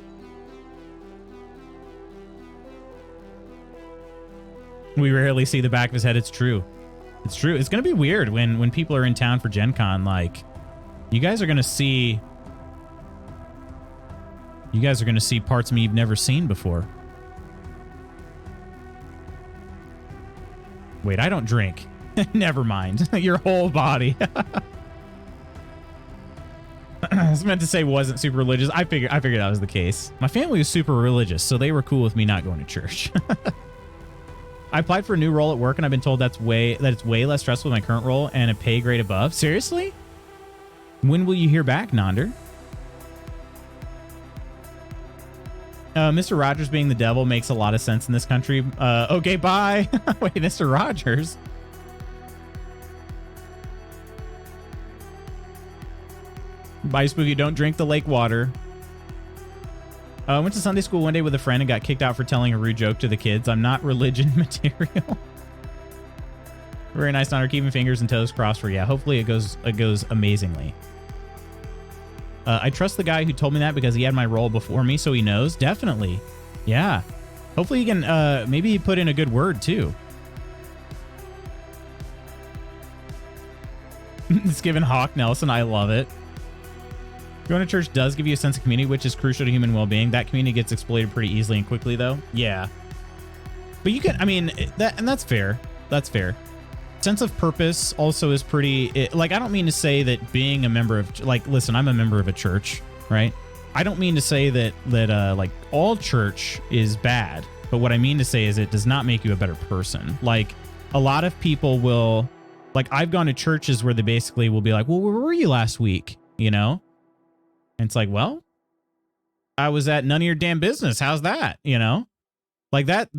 We rarely see the back of his head. It's true. It's true. It's going to be weird when people are in town for Gen Con. Like, you guys are going to see parts of me you've never seen before. Wait, I don't drink. Never mind. Your whole body. I was meant to say wasn't super religious. I figured that was the case. My family was super religious, so they were cool with me not going to church. I applied for a new role at work, and I've been told that it's way less stressful than my current role and a pay grade above. Seriously? When will you hear back, Nonder? Mr. Rogers being the devil makes a lot of sense in this country. Okay, bye. Wait, Mr. Rogers. Bye, Spooky. Don't drink the lake water. I went to Sunday school one day with a friend and got kicked out for telling a rude joke to the kids. I'm not religion material. Very nice, Nonder. Keeping fingers and toes crossed for, yeah. Hopefully it goes amazingly. I trust the guy who told me that because he had my role before me, so he knows. Definitely. Yeah. Hopefully he can maybe put in a good word, too. It's given Hawk Nelson. I love it. Going to church does give you a sense of community, which is crucial to human well-being. That community gets exploited pretty easily and quickly, though. Yeah. But you can, I mean, that's fair. That's fair. Sense of purpose also is pretty, like, I don't mean to say that being a member of, like, listen, I'm a member of a church, right? I don't mean to say that like, all church is bad. But what I mean to say is it does not make you a better person. Like, a lot of people will, like, I've gone to churches where they basically will be like, well, where were you last week? You know? And it's like, well, I was at none of your damn business. How's that? You know, like that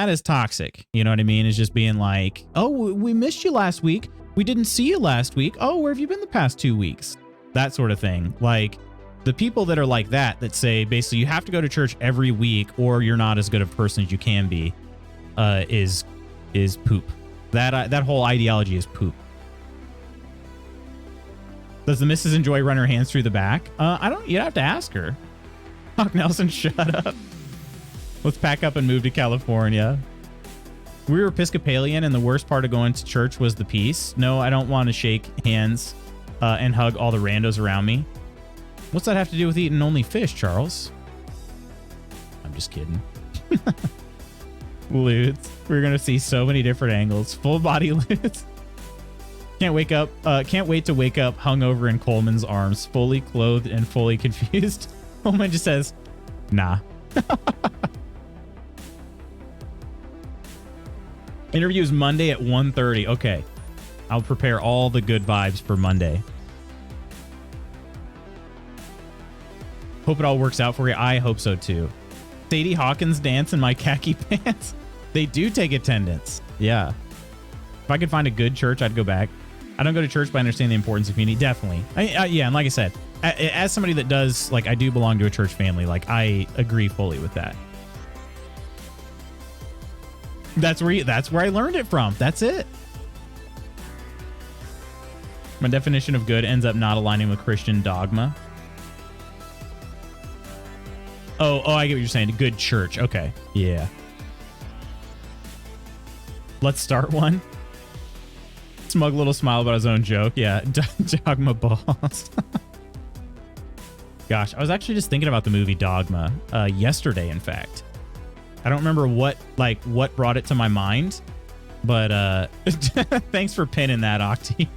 is toxic. You know what I mean? It's just being like, oh, we missed you last week. We didn't see you last week. Oh, where have you been the past 2 weeks? That sort of thing. Like the people that are like that say basically you have to go to church every week or you're not as good a person as you can be, is poop. That whole ideology is poop. Does the missus enjoy running her hands through the back? I don't. You'd have to ask her. Hawk Nelson, shut up. Let's pack up and move to California. We were Episcopalian, and the worst part of going to church was the peace. No, I don't want to shake hands and hug all the randos around me. What's that have to do with eating only fish, Charles? I'm just kidding. Loots. We're gonna see so many different angles. Full body loots. Can't wait to wake up hungover in Coleman's arms, fully clothed and fully confused. Coleman just says, nah. Interview is Monday at 1:30. Okay. I'll prepare all the good vibes for Monday. Hope it all works out for you. I hope so too. Sadie Hawkins dance in my khaki pants. They do take attendance. Yeah. If I could find a good church, I'd go back. I don't go to church, but I understand the importance of community. Definitely. Yeah, and like I said, as somebody that does, like, I do belong to a church family. Like, I agree fully with that. That's where I learned it from. That's it. My definition of good ends up not aligning with Christian dogma. Oh, I get what you're saying. A good church. Okay. Yeah. Let's start one. Smug little smile about his own joke. Yeah. Dogma balls. Gosh, I was actually just thinking about the movie Dogma yesterday, in fact. I don't remember what brought it to my mind, but thanks for pinning that, Octi.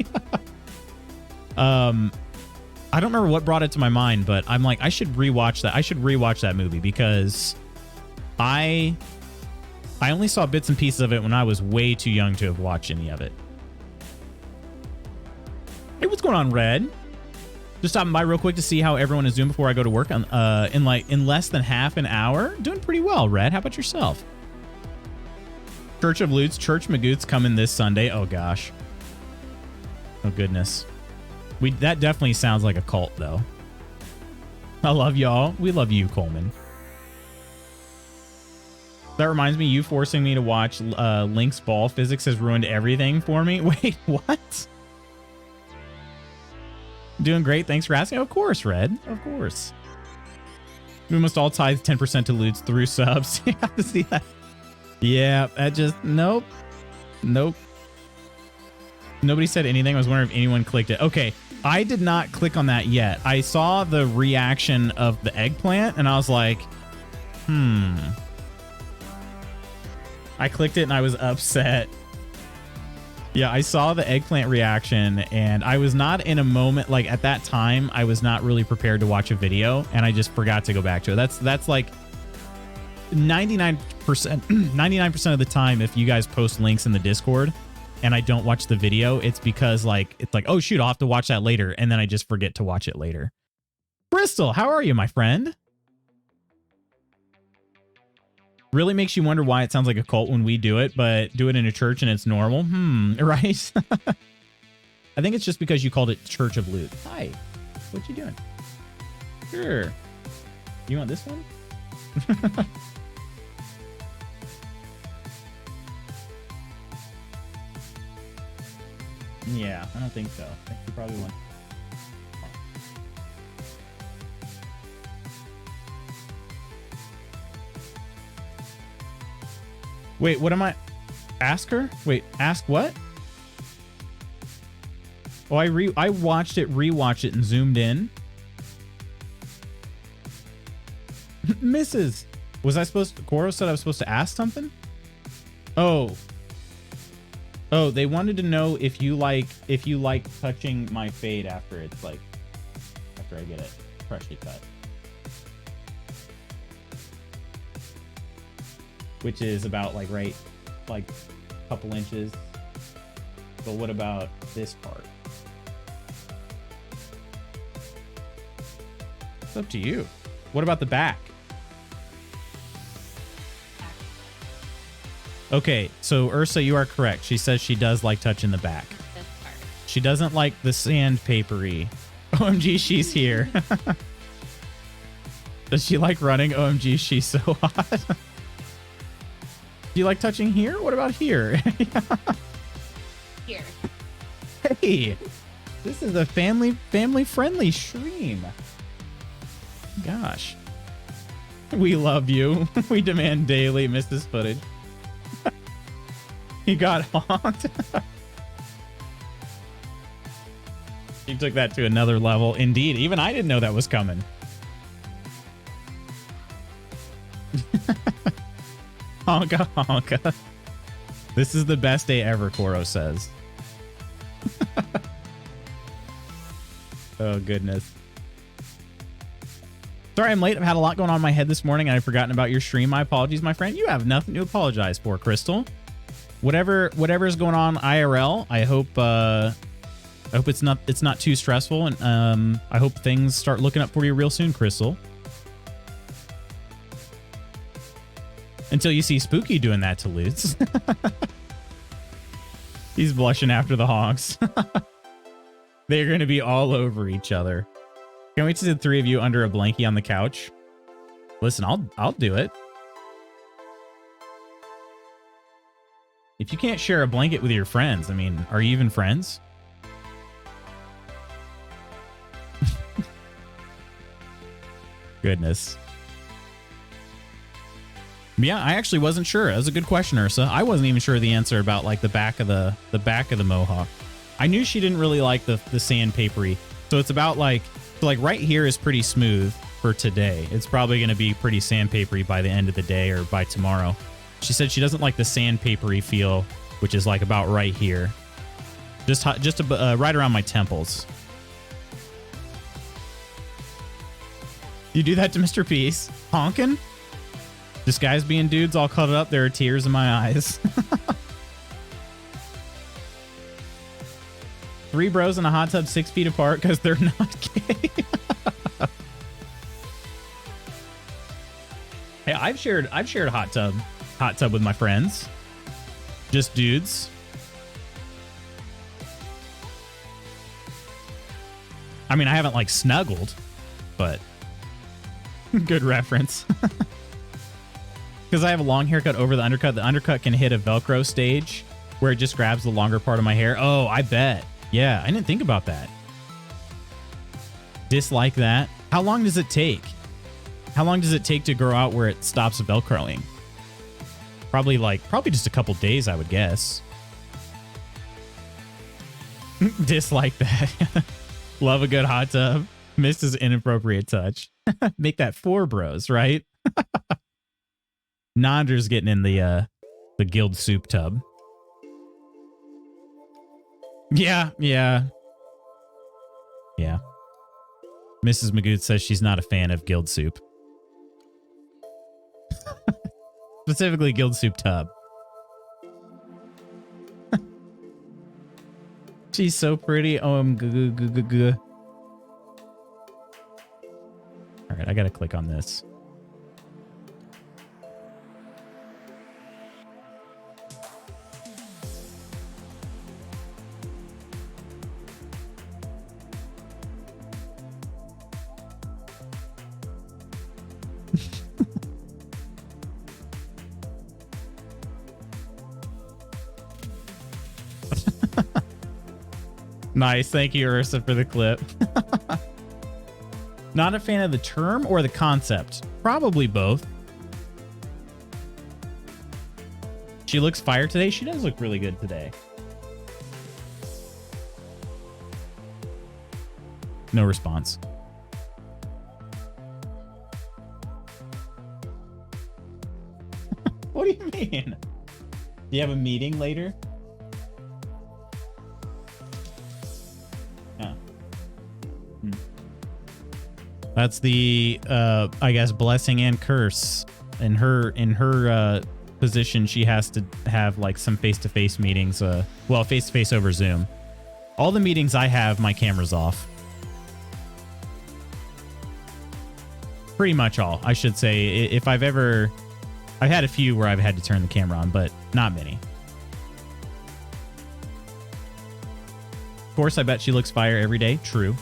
I don't remember what brought it to my mind, but I'm like, I should rewatch that. I should rewatch that movie because I only saw bits and pieces of it when I was way too young to have watched any of it. Hey, what's going on, Red? Just stopping by real quick to see how everyone is doing before I go to work. In less than half an hour, doing pretty well. Red, how about yourself? Church of Loots, Church Magoots coming this Sunday. Oh gosh. Oh goodness. That definitely sounds like a cult though. I love y'all. We love you, Coleman. That reminds me, you forcing me to watch Link's Ball Physics has ruined everything for me. Wait, what? Doing great. Thanks for asking. Of course, Red. Of course. We must all tithe 10% to Loots through subs. You have to see that. Yeah, that just... Nope. Nope. Nobody said anything. I was wondering if anyone clicked it. Okay, I did not click on that yet. I saw the reaction of the eggplant, and I was like, I clicked it, and I was upset. Yeah, I saw the eggplant reaction, and I was not in a moment, like, at that time, I was not really prepared to watch a video, and I just forgot to go back to it. That's like 99% of the time, if you guys post links in the Discord, and I don't watch the video, it's because, like, oh, shoot, I'll have to watch that later, and then I just forget to watch it later. Bristol, how are you, my friend? Really makes you wonder why it sounds like a cult when we do it, but do it in a church and it's normal. Right? I think it's just because you called it Church of Loot. Hi. What you doing? Sure. You want this one? Yeah, I don't think so. I think you probably want... Wait, what am I... Ask her? Wait, ask what? Oh, I watched it, rewatched it, and zoomed in. Mrs. Was I supposed to... Koro said I was supposed to ask something? Oh. Oh, they wanted to know if you like touching my fade after it's like... After I get it freshly cut. Which is about like a couple inches. But what about this part? It's up to you. What about the back? Okay, so Ursa, you are correct. She says she does like touching the back. This part. She doesn't like the sandpapery. OMG, she's here. Does she like running? OMG, she's so hot. Do you like touching here? What about here? Here. Hey, this is a family-friendly stream. Gosh. We love you. We demand daily Mrs. footage. He got honked. He took that to another level. Indeed. Even I didn't know that was coming. Honka honka. This is the best day ever, Koro says. Oh, goodness. Sorry I'm late. I've had a lot going on in my head this morning and I've forgotten about your stream. My apologies, my friend. You have nothing to apologize for, Crystal. Whatever's going on IRL, I hope it's not too stressful, and I hope things start looking up for you real soon, Crystal. Until you see Spooky doing that to Lutz. He's blushing after the honks. They're going to be all over each other. Can't wait to see the three of you under a blankie on the couch. Listen, I'll do it. If you can't share a blanket with your friends, I mean, are you even friends? Goodness. Yeah, I actually wasn't sure. That was a good question, Ursa. I wasn't even sure the answer about like the back of the back of the mohawk. I knew she didn't really like the sandpapery. So it's about like right here is pretty smooth for today. It's probably going to be pretty sandpapery by the end of the day or by tomorrow. She said she doesn't like the sandpapery feel, which is like about right here. Just right around my temples. You do that to Mr. Peace? Honkin'? This guy's being dudes all cuddled up. There are tears in my eyes. 3 bros in a hot tub 6 feet apart because they're not gay. Hey, I've shared a hot tub with my friends. Just dudes. I mean, I haven't like snuggled, but good reference. Because I have a long haircut over the undercut. The undercut can hit a Velcro stage where it just grabs the longer part of my hair. Oh, I bet. Yeah, I didn't think about that. Dislike that. How long does it take? How long does it take to grow out where it stops Velcroing? Probably just a couple days, I would guess. Dislike that. Love a good hot tub. Missed his inappropriate touch. Make that 4 bros, right? Nonder's getting in the guild soup tub. Yeah. Mrs. Magoo says she's not a fan of guild soup. Specifically guild soup tub. She's so pretty. Oh, All right, I gotta click on this. Nice. Thank you, Ursa, for the clip. Not a fan of the term or the concept? Probably both. She looks fire today. She does look really good today. No response. What do you mean? Do you have a meeting later? That's the, I guess, blessing and curse. In her position, she has to have like some face-to-face meetings. Well, face-to-face over Zoom. All the meetings I have, my camera's off. Pretty much all, I should say. If I've had a few where I've had to turn the camera on, but not many. Of course, I bet she looks fire every day. True.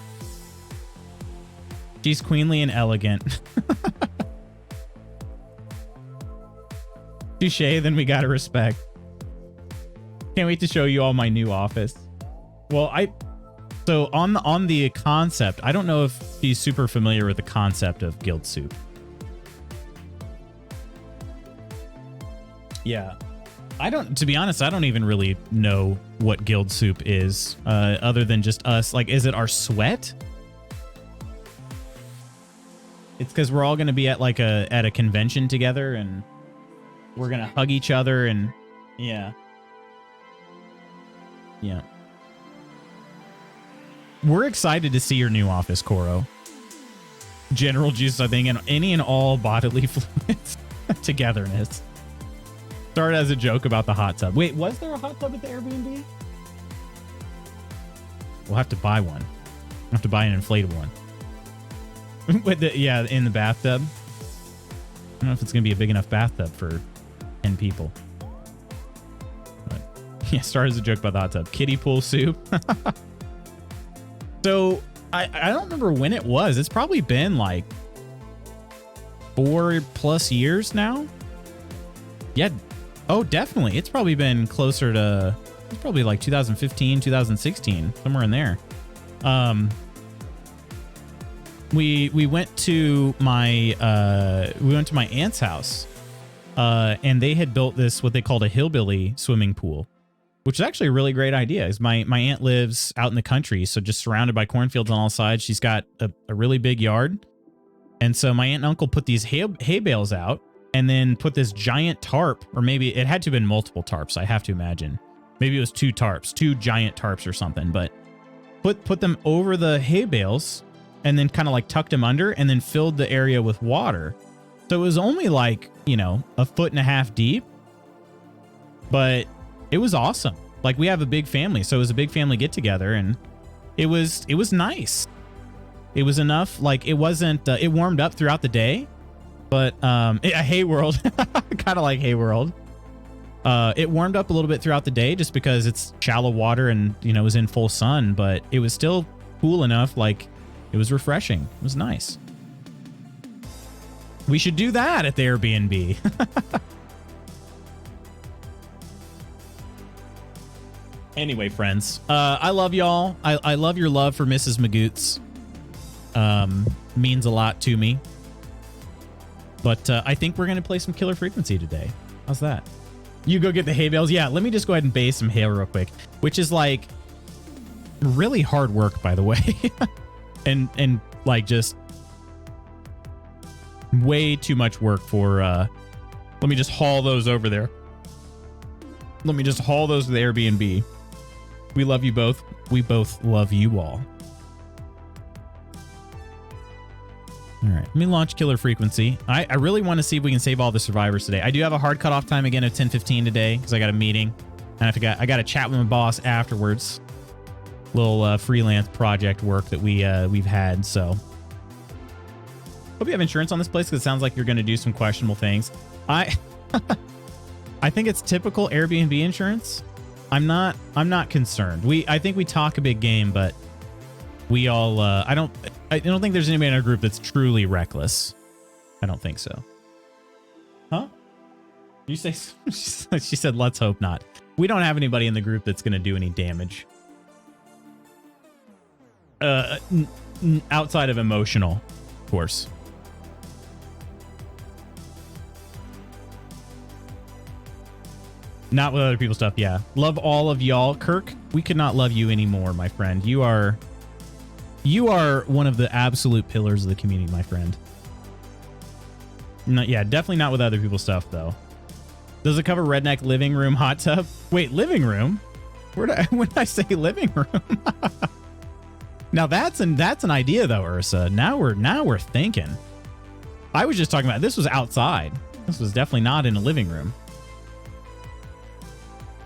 She's queenly and elegant. Touche, then we gotta respect. Can't wait to show you all my new office. Well, so on the concept, I don't know if she's super familiar with the concept of guild soup. Yeah. To be honest, I don't even really know what guild soup is, other than just us. Like, is it our sweat? It's because we're all going to be at like at a convention together and we're going to hug each other and yeah. We're excited to see your new office, Koro. General juice, I think, and any and all bodily fluids. Togetherness. Started as a joke about the hot tub. Wait, was there a hot tub at the Airbnb? We'll have to buy one. We'll have to buy an inflatable one. With in the bathtub. I don't know if it's gonna be a big enough bathtub for 10 people. But yeah, started as a joke about the hot tub. Kiddie pool soup. So I don't remember when it was. It's probably been like 4+ years now. Yeah. Oh, definitely. It's probably been closer to. It's probably like 2015, 2016, somewhere in there. We went to my aunt's house and they had built this, what they called a hillbilly swimming pool, which is actually a really great idea. Is my aunt lives out in the country, so just surrounded by cornfields on all sides. She's got a really big yard. And so my aunt and uncle put these hay bales out and then put this giant tarp, or maybe it had to have been multiple tarps, I have to imagine. Maybe it was two giant tarps or something, but put them over the hay bales and then kind of like tucked them under and then filled the area with water. So it was only like, you know, 1.5 feet deep, but it was awesome. Like, we have a big family, so it was a big family get together, and it was nice. It was enough. Like, it wasn't, it warmed up throughout the day, but, Hay World, kind of like Hay World. It warmed up a little bit throughout the day just because it's shallow water and, you know, it was in full sun, but it was still cool enough. Like, it was refreshing. It was nice. We should do that at the Airbnb. Anyway, friends, I love y'all. I love your love for Mrs. Magoots. Means a lot to me. But I think we're going to play some Killer Frequency today. How's that? You go get the hay bales. Yeah, let me just go ahead and base some hay real quick, which is like really hard work, by the way. and like just way too much work for, let me just haul those over there. Let me just haul those to the Airbnb. We love you both. We both love you all. All right, let me launch Killer Frequency. I really want to see if we can save all the survivors today. I do have a hard cutoff time again of 10:15 today because I got a meeting. And I got to chat with my boss afterwards. Little freelance project work that we've had. So hope you have insurance on this place because it sounds like you're going to do some questionable things. I think it's typical Airbnb insurance. I'm not concerned. I think we talk a big game, but we all I don't think there's anybody in our group that's truly reckless. I don't think so. Huh? You say she said let's hope not. We don't have anybody in the group that's going to do any damage. Outside of emotional, of course. Not with other people's stuff, yeah. Love all of y'all. Kirk, we could not love you anymore, my friend. You are one of the absolute pillars of the community, my friend. Yeah, definitely not with other people's stuff, though. Does it cover redneck living room hot tub? Wait, living room? When did I say living room? Now that's an idea, though, Ursa. Now we're thinking. I was just talking about this was outside. This was definitely not in a living room.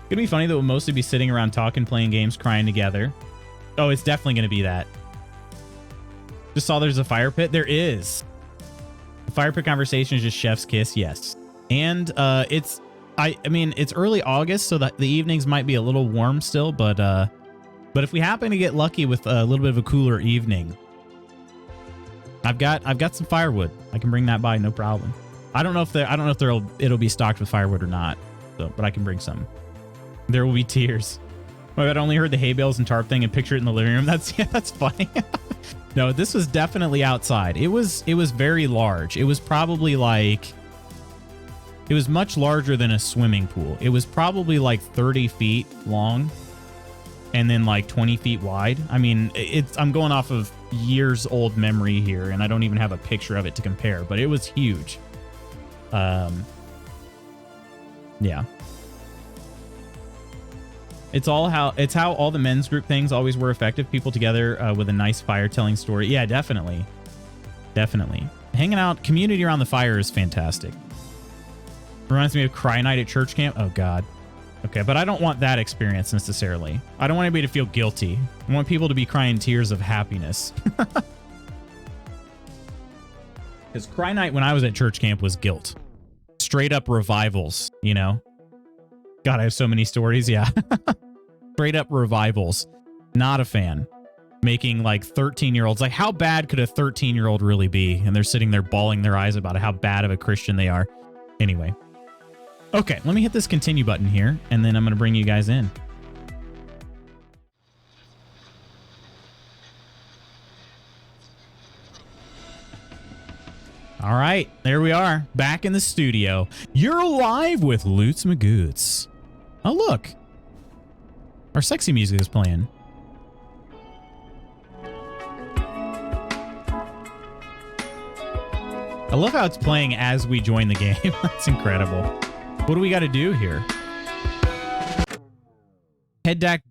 It'd be funny that we'll mostly be sitting around talking, playing games, crying together. Oh, it's definitely going to be that. Just saw there's a fire pit. There is. The fire pit conversation is just chef's kiss. Yes. And I mean, it's early August, so the evenings might be a little warm still, but if we happen to get lucky with a little bit of a cooler evening, I've got some firewood. I can bring that by, no problem. I don't know if it'll be stocked with firewood or not, so, but I can bring some. There will be tears. Oh, I'd only heard the hay bales and tarp thing and picture it in the living room. That's funny. No, this was definitely outside. It was very large. It was probably like, it was much larger than a swimming pool. It was probably like 30 feet long and then like 20 feet wide. I mean, I'm going off of years old memory here, and I don't even have a picture of it to compare, but it was huge. Yeah. It's how all the men's group things always were effective. People together with a nice fire telling story. Yeah, definitely. Definitely. Hanging out, community around the fire is fantastic. Reminds me of Cry Night at church camp. Oh, God. Okay, but I don't want that experience necessarily. I don't want anybody to feel guilty. I want people to be crying tears of happiness. Because Cry Night when I was at church camp was guilt. Straight up revivals, you know? God, I have so many stories. Yeah. Straight up revivals. Not a fan. Making like 13-year-olds. Like, how bad could a 13-year-old really be? And they're sitting there bawling their eyes about how bad of a Christian they are. Anyway. Okay, let me hit this continue button here, and then I'm going to bring you guys in. All right, there we are, back in the studio. You're live with Loots Magoots. Oh, look. Our sexy music is playing. I love how it's playing as we join the game. That's incredible. What do we got to do here? Head deck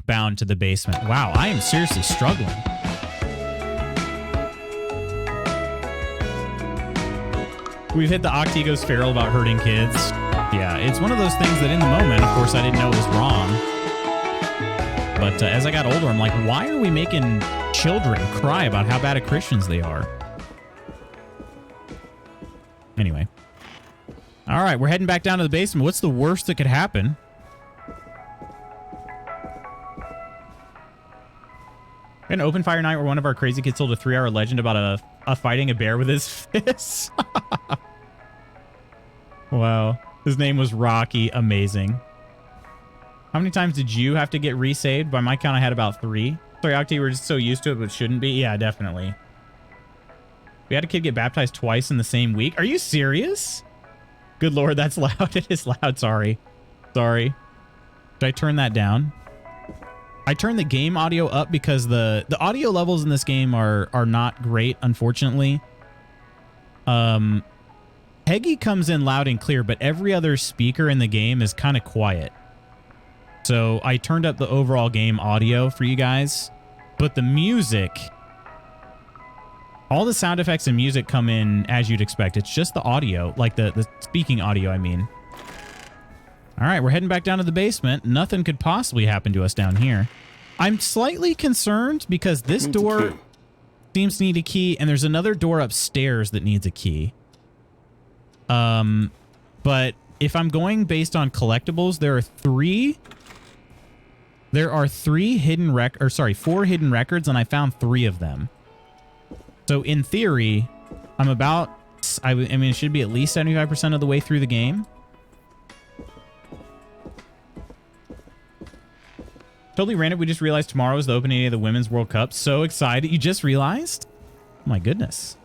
bound to the basement. Wow, I am seriously struggling. We've hit the Octi goes feral about hurting kids. Yeah, it's one of those things that in the moment, of course, I didn't know it was wrong. But as I got older, I'm like, why are we making children cry about how bad of Christians they are? Anyway. All right, we're heading back down to the basement. What's the worst that could happen? We had an open fire night where one of our crazy kids told a 3-hour legend about a fighting a bear with his fists. Wow. His name was Rocky. Amazing. How many times did you have to get resaved? By my count, I had about 3. Sorry, Octi, we're just so used to it, but shouldn't be. Yeah, definitely. We had a kid get baptized twice in the same week. Are you serious? Good Lord, that's loud. It is loud. Sorry. Sorry. Should I turn that down? I turned the game audio up because the audio levels in this game are not great, unfortunately. Peggy comes in loud and clear, but every other speaker in the game is kind of quiet. So I turned up the overall game audio for you guys, but the music, all the sound effects and music come in as you'd expect. It's just the audio, like the speaking audio, I mean. All right, we're heading back down to the basement. Nothing could possibly happen to us down here. I'm slightly concerned because this door seems to need a key, and there's another door upstairs that needs a key. But if I'm going based on collectibles, there are 4 hidden records, and I found 3 of them. So in theory, I'm about, I mean, it should be at least 75% of the way through the game. Totally random. We just realized tomorrow is the opening day of the Women's World Cup. So excited. You just realized? Oh my goodness.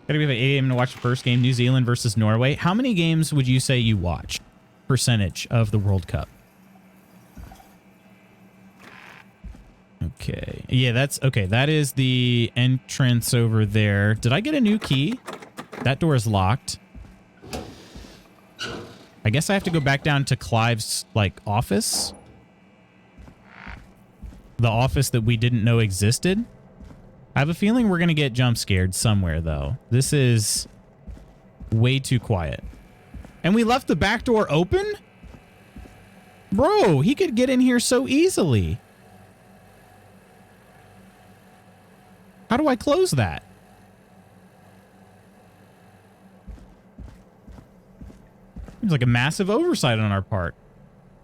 Gotta be up at 8 a.m. to watch the first game, New Zealand versus Norway. How many games would you say you watch? Percentage of the World Cup. Okay. Yeah, that's okay. That is the entrance over there. Did I get a new key? That door is locked. I guess I have to go back down to Clive's, like, office. The office that we didn't know existed. I have a feeling we're going to get jump scared somewhere, though. This is way too quiet. And we left the back door open? Bro, he could get in here so easily. How do I close that? Seems like a massive oversight on our part.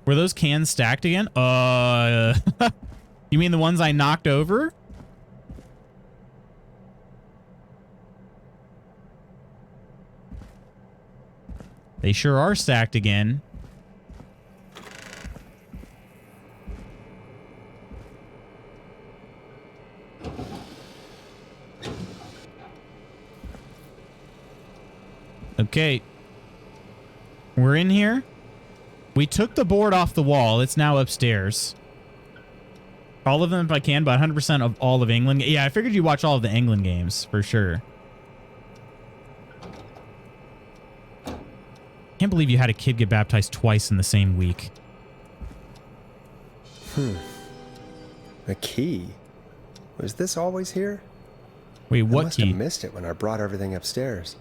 Were those cans stacked again? You mean the ones I knocked over? They sure are stacked again. Okay. We're in here. We took the board off the wall. It's now upstairs. All of them if I can, but 100% of all of England. Yeah, I figured you'd watch all of the England games for sure. Can't believe you had a kid get baptized twice in the same week. A key? Was this always here? Wait, what key? I must have missed it when I brought everything upstairs.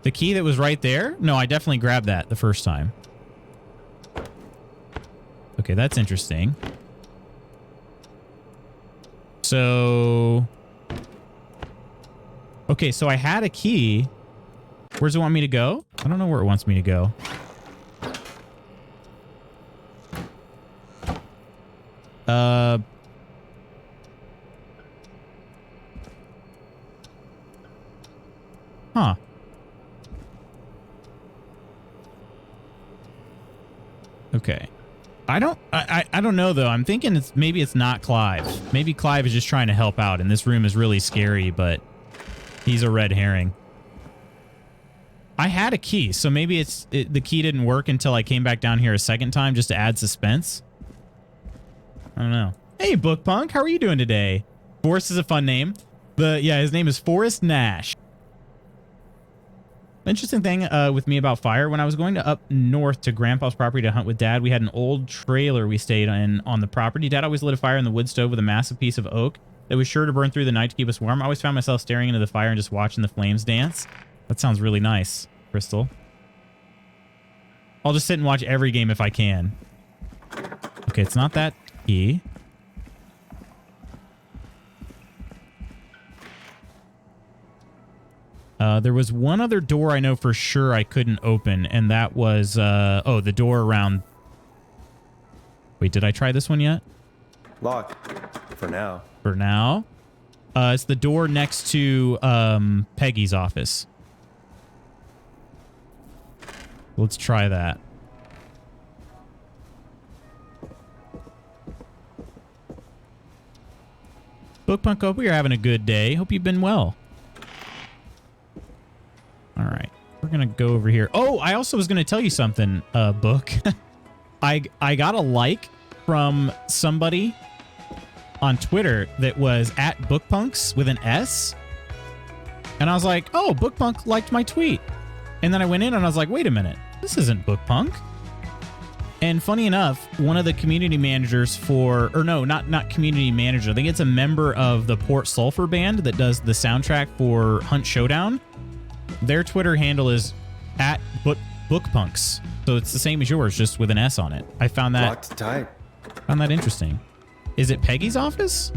The key that was right there? No, I definitely grabbed that the first time. Okay, that's interesting. So... Okay, so I had a key. Where does it want me to go? I don't know where it wants me to go. Huh. Okay. I don't know though. I'm thinking maybe it's not Clive. Maybe Clive is just trying to help out and this room is really scary, but He's a red herring. I had a key, so maybe the key didn't work until I came back down here a second time just to add suspense. I don't know. Hey, Bookpunk, how are you doing today? Forrest is a fun name. Yeah, his name is Forrest Nash. Interesting thing with me about fire, when I was going up north to Grandpa's property to hunt with Dad, we had an old trailer we stayed in on the property. Dad always lit a fire in the wood stove with a massive piece of oak that was sure to burn through the night to keep us warm. I always found myself staring into the fire and just watching the flames dance. That sounds really nice, Crystal. I'll just sit and watch every game if I can. Okay, it's not that key. There was one other door I know for sure I couldn't open, and that was, oh, the door around... Wait, did I try this one yet? Locked. For now. For now. It's the door next to, Peggy's office. Let's try that. Bookpunk, hope you're having a good day. Hope you've been well. All right, we're gonna go over here. Oh, I also was gonna tell you something, Book. I got a like from somebody on Twitter that was at Bookpunks with an S, and I was like, oh, Bookpunk liked my tweet, and then I went in and I was like, wait a minute, this isn't Bookpunk. And funny enough, one of the community managers for, or no, not community manager, I think it's a member of the Port Sulphur band that does the soundtrack for Hunt Showdown. Their Twitter handle is at Bookpunks. So it's the same as yours, just with an S on it. I found that... Locked tight. Found that interesting. Is it Peggy's office?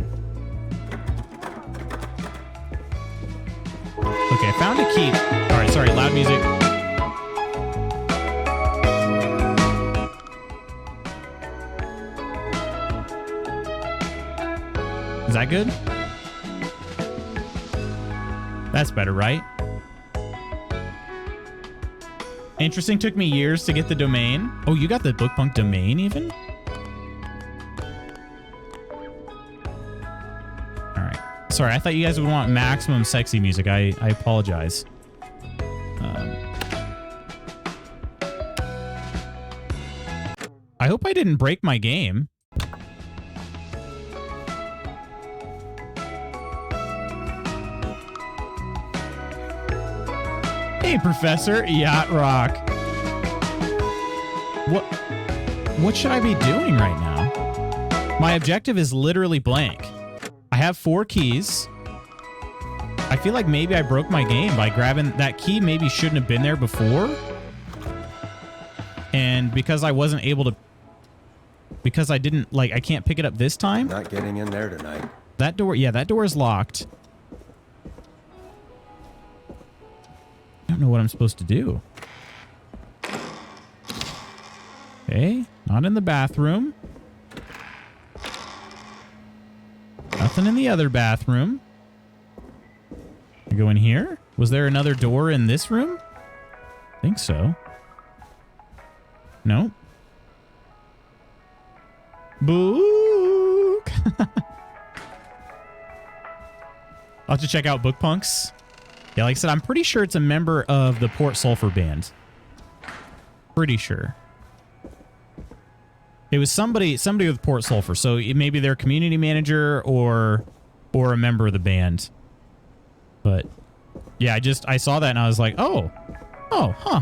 Okay, I found a key. All right, sorry, loud music. Is that good? That's better, right? Interesting. Took me years to get the domain. Oh, you got the Bookpunk domain even? All right. Sorry, I thought you guys would want maximum sexy music. I apologize. I hope I didn't break my game. Hey, Professor Yacht Rock. What should I be doing right now? My objective is literally blank. I have 4 keys. I feel like maybe I broke my game by grabbing that key. Maybe shouldn't have been there before. And because I wasn't able to... Because I didn't... Like, I can't pick it up this time. Not getting in there tonight. That door... Yeah, that door is locked. I don't know what I'm supposed to do. Okay, not in the bathroom. Nothing in the other bathroom. I go in here. Was there another door in this room? I think so. No. Book. I'll have to check out Bookpunks. Yeah, like I said, I'm pretty sure it's a member of the Port Sulphur band. Pretty sure. It was somebody with Port Sulphur, so maybe their community manager or a member of the band. But yeah, I saw that and I was like, oh, huh.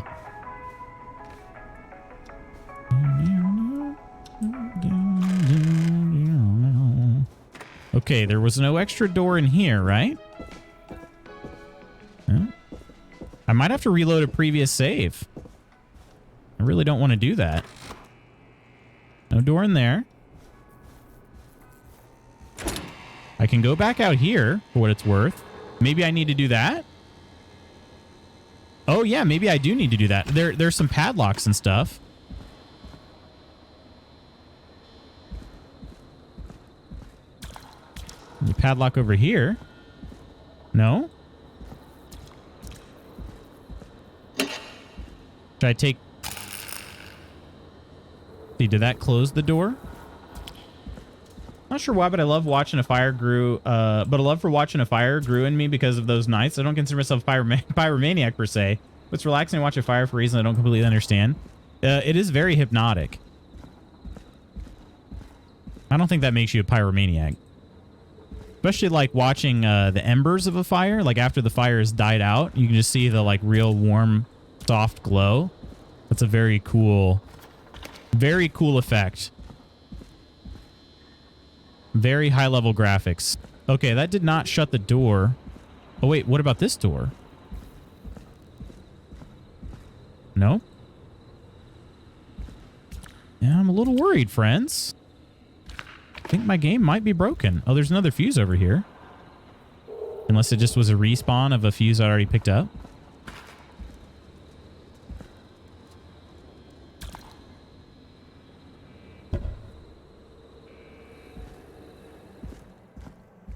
Okay, there was no extra door in here, right? Huh? I might have to reload a previous save. I really don't want to do that. No door in there. I can go back out here for what it's worth. Maybe I need to do that. Oh yeah, maybe I do need to do that. There's some padlocks and stuff. The padlock over here. No? Should I take... See, did that close the door? Not sure why, but I love watching a fire grew. But a love for watching a fire grew in me because of those nights. I don't consider myself a pyromaniac per se. But it's relaxing to watch a fire for a reason I don't completely understand. It is very hypnotic. I don't think that makes you a pyromaniac. Especially like watching the embers of a fire. Like after the fire has died out, you can just see the like real warm, soft glow. That's a very cool effect. Very high level graphics. Okay, that did not shut the door. Oh wait, what about this door? No? Yeah, I'm a little worried, friends. I think my game might be broken. Oh, there's another fuse over here. Unless it just was a respawn of a fuse I already picked up.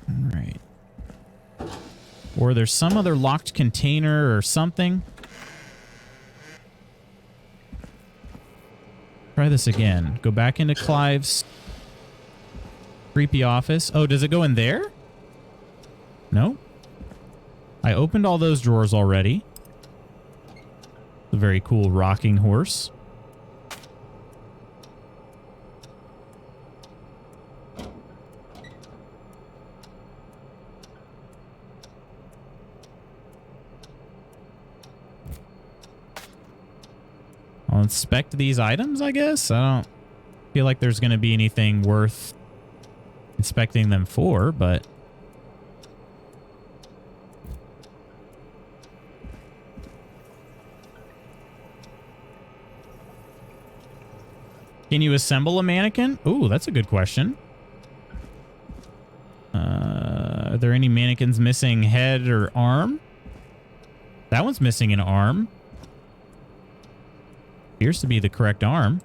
All right. Or there's some other locked container or something. Try this again. Go back into Clive's creepy office. Oh, does it go in there? No. I opened all those drawers already. A very cool rocking horse. I'll inspect these items, I guess. I don't feel like there's going to be anything worth inspecting them for, but... Can you assemble a mannequin? Ooh, that's a good question. Are there any mannequins missing head or arm? That one's missing an arm. Appears to be the correct arm.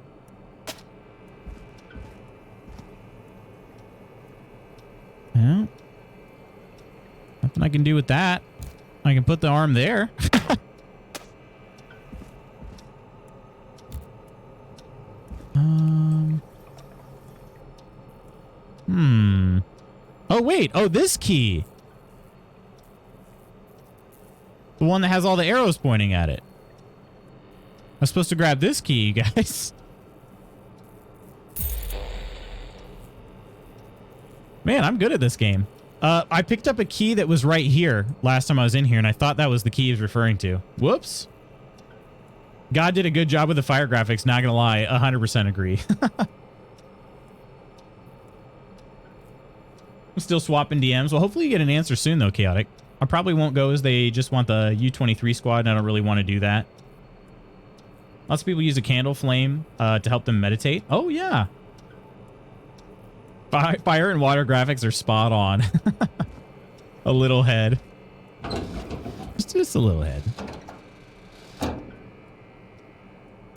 Yeah. Nothing I can do with that. I can put the arm there. Oh, wait. Oh, this key. The one that has all the arrows pointing at it. I'm supposed to grab this key, you guys. Man, I'm good at this game. I picked up a key that was right here last time I was in here, and I thought that was the key he was referring to. Whoops. God did a good job with the fire graphics, not gonna lie. 100% agree. I'm still swapping DMs. Well, hopefully you get an answer soon, though, Chaotic. I probably won't go as they just want the U-23 squad, and I don't really want to do that. Lots of people use a candle flame to help them meditate. Oh, yeah. Fire and water graphics are spot on. A little head. Just a little head.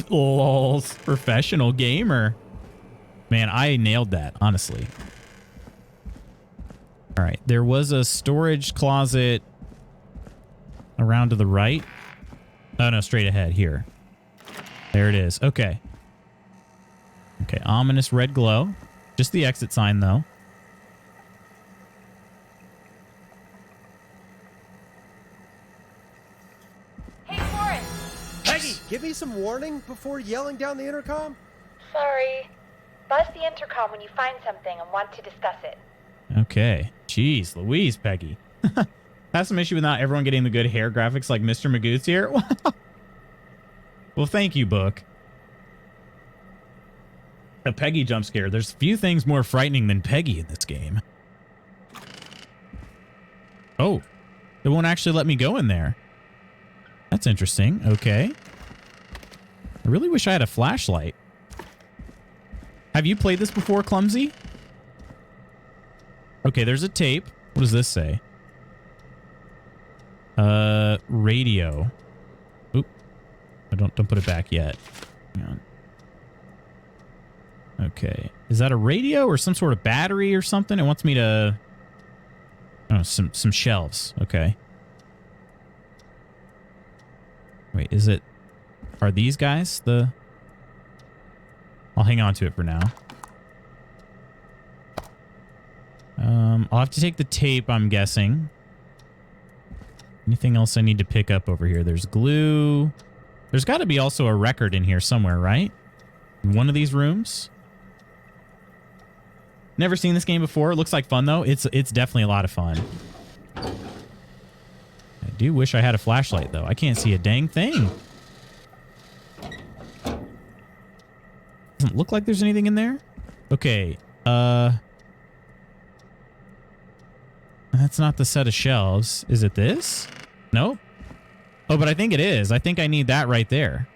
Lols. Professional gamer. Man, I nailed that, honestly. All right. There was a storage closet around to the right. Oh, no, straight ahead here. There it is. Okay. Okay. Ominous red glow. Just the exit sign, though. Hey, Warren! Peggy, give me some warning before yelling down the intercom. Sorry. Buzz the intercom when you find something and want to discuss it. Okay. Jeez Louise, Peggy. Have some issue with not everyone getting the good hair graphics like Mr. Magoo's here? Well, thank you, book. A Peggy jump scare. There's few things more frightening than Peggy in this game. Oh, it won't actually let me go in there. That's interesting. Okay. I really wish I had a flashlight. Have you played this before, Clumsy? Okay, there's a tape. What does this say? Radio. Oop. Don't put it back yet. Hang on. Okay. Is that a radio or some sort of battery or something? It wants me to... Oh, some shelves. Okay. Wait, is it... Are these guys the... I'll hang on to it for now. I'll have to take the tape, I'm guessing. Anything else I need to pick up over here? There's glue. There's got to be also a record in here somewhere, right? In one of these rooms. Never seen this game before. It looks like fun, though. It's definitely a lot of fun. I do wish I had a flashlight, though. I can't see a dang thing. Doesn't look like there's anything in there. Okay. That's not the set of shelves. Is it this? Nope. Oh, but I think it is. I think I need that right there.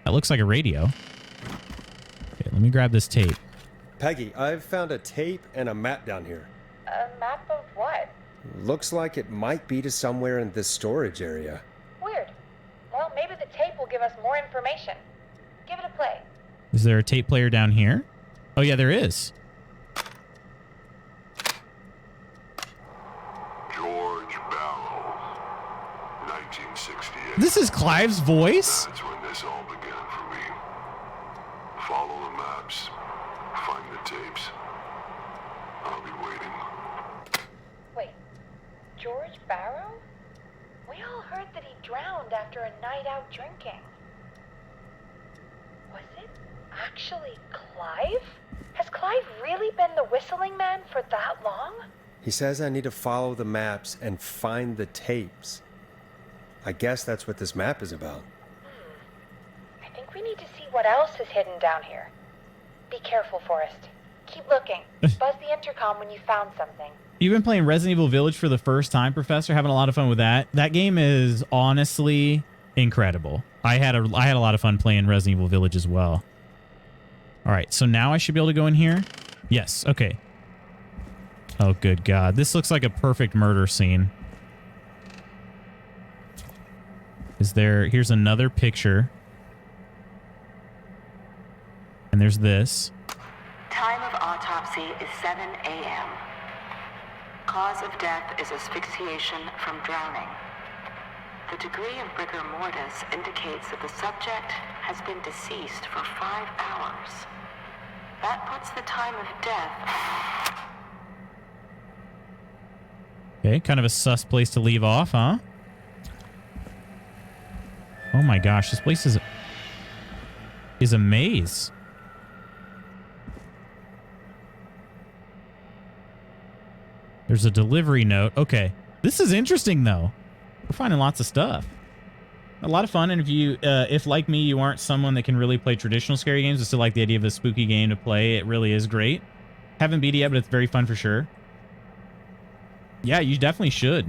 That looks like a radio. Okay, let me grab this tape. Peggy, I've found a tape and a map down here. A map of what? Looks like it might be to somewhere in this storage area. Weird. Well, maybe the tape will give us more information. Give it a play. Is there a tape player down here? Oh, yeah, there is. George Barrow, 1968. This is Clive's voice? That's when this all began for me. Follow the maps. Find the tapes. I'll be waiting. Wait, George Barrow? We all heard that he drowned after a night out drinking. Was it actually Clive? Has Clive really been the whistling man for that long? He says I need to follow the maps and find the tapes. I guess that's what this map is about. I think we need to see what else is hidden down here. Be careful, Forrest. Keep looking. Buzz the intercom when you found something. You've been playing Resident Evil Village for the first time, Professor. Having a lot of fun with that. That game is honestly incredible. I had a lot of fun playing Resident Evil Village as well. All right, so now I should be able to go in here. Yes, okay. Oh, good God. This looks like a perfect murder scene. Here's another picture. And there's this. Time of autopsy is 7 a.m. Cause of death is asphyxiation from drowning. The degree of rigor mortis indicates that the subject has been deceased for 5 hours. That puts the time of death... Okay, kind of a sus place to leave off, huh? Oh my gosh, this place is a maze. There's a delivery note. Okay, this is interesting though. We're finding lots of stuff. A lot of fun, and if like me, you aren't someone that can really play traditional scary games, but still like the idea of a spooky game to play, it really is great. Haven't beat it yet, but it's very fun for sure. Yeah, you definitely should.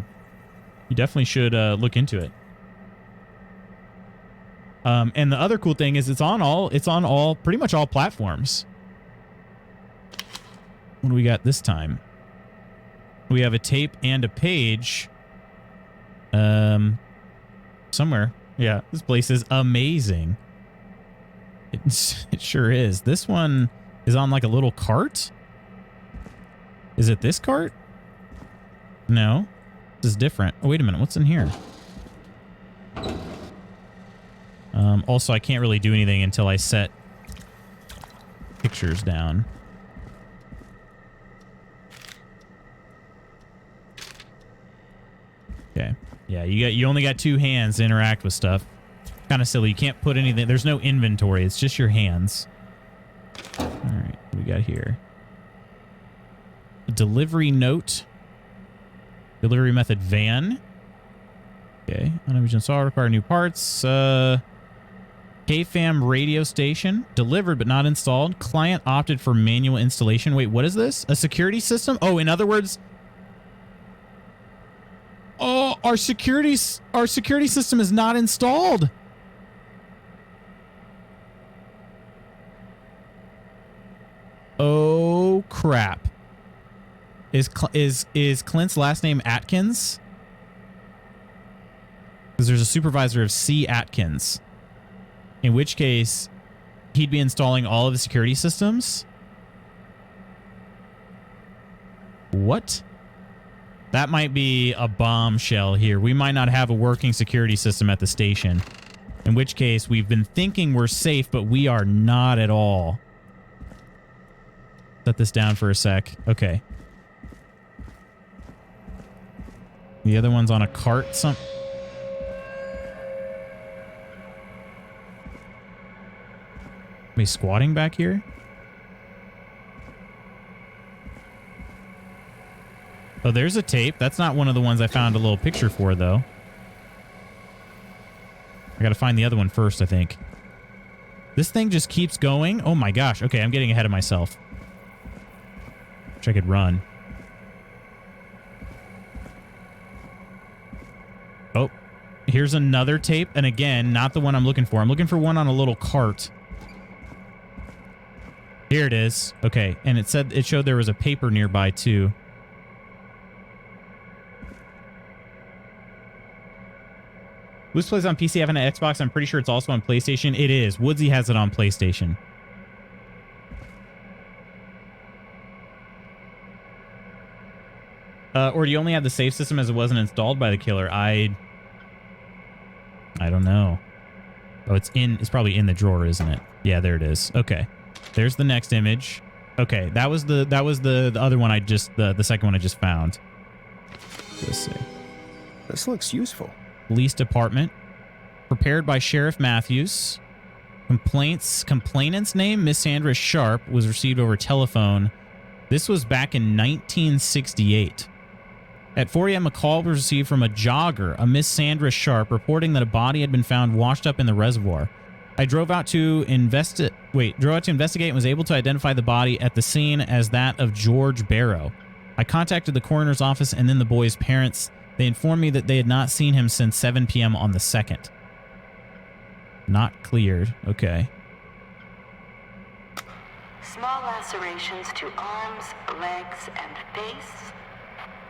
You definitely should look into it. And the other cool thing is it's on pretty much all platforms. What do we got this time? We have a tape and a page. Somewhere. Yeah, this place is amazing. It sure is. This one is on like a little cart. Is it this cart? No. This is different. Oh, wait a minute. What's in here? Also, I can't really do anything until I set pictures down. Okay. Yeah, you only got 2 hands to interact with stuff. Kind of silly. You can't put anything. There's no inventory. It's just your hands. All right. What do we got here? A delivery note. Delivery method van. Okay. Unimagine saw require new parts. KFAM radio station. Delivered but not installed. Client opted for manual installation. Wait, what is this? A security system? Oh, in other words... Oh, our security system is not installed. Oh, crap. Is Clint's last name Atkins? Because there's a supervisor of C. Atkins. In which case, he'd be installing all of the security systems? What? That might be a bombshell here. We might not have a working security system at the station. In which case, we've been thinking we're safe, but we are not at all. Set this down for a sec. Okay. The other one's on a cart. Somebody squatting back here? Oh, there's a tape. That's not one of the ones I found a little picture for, though. I gotta find the other one first, I think. This thing just keeps going. Oh my gosh. Okay, I'm getting ahead of myself. Wish I could run. Oh, here's another tape. And again, not the one I'm looking for. I'm looking for one on a little cart. Here it is. Okay, and it showed there was a paper nearby too. Woods plays on PC, having an Xbox. I'm pretty sure it's also on PlayStation. It is. Woodsy has it on PlayStation. Or do you only have the save system as it wasn't installed by the killer? I don't know. Oh, it's probably in the drawer, isn't it? Yeah, there it is. Okay. There's the next image. Okay, that was the other one the second one I just found. Let's see. This looks useful. Police department. Prepared by Sheriff Matthews. Complainant's name, Miss Sandra Sharp, was received over telephone. This was back in 1968. At 4 a.m., a call was received from a jogger, a Miss Sandra Sharp, reporting that a body had been found washed up in the reservoir. I drove out to investigate and was able to identify the body at the scene as that of George Barrow. I contacted the coroner's office and then the boy's parents. They informed me that they had not seen him since 7 p.m. on the 2nd. Not cleared. Okay. Small lacerations to arms, legs, and face,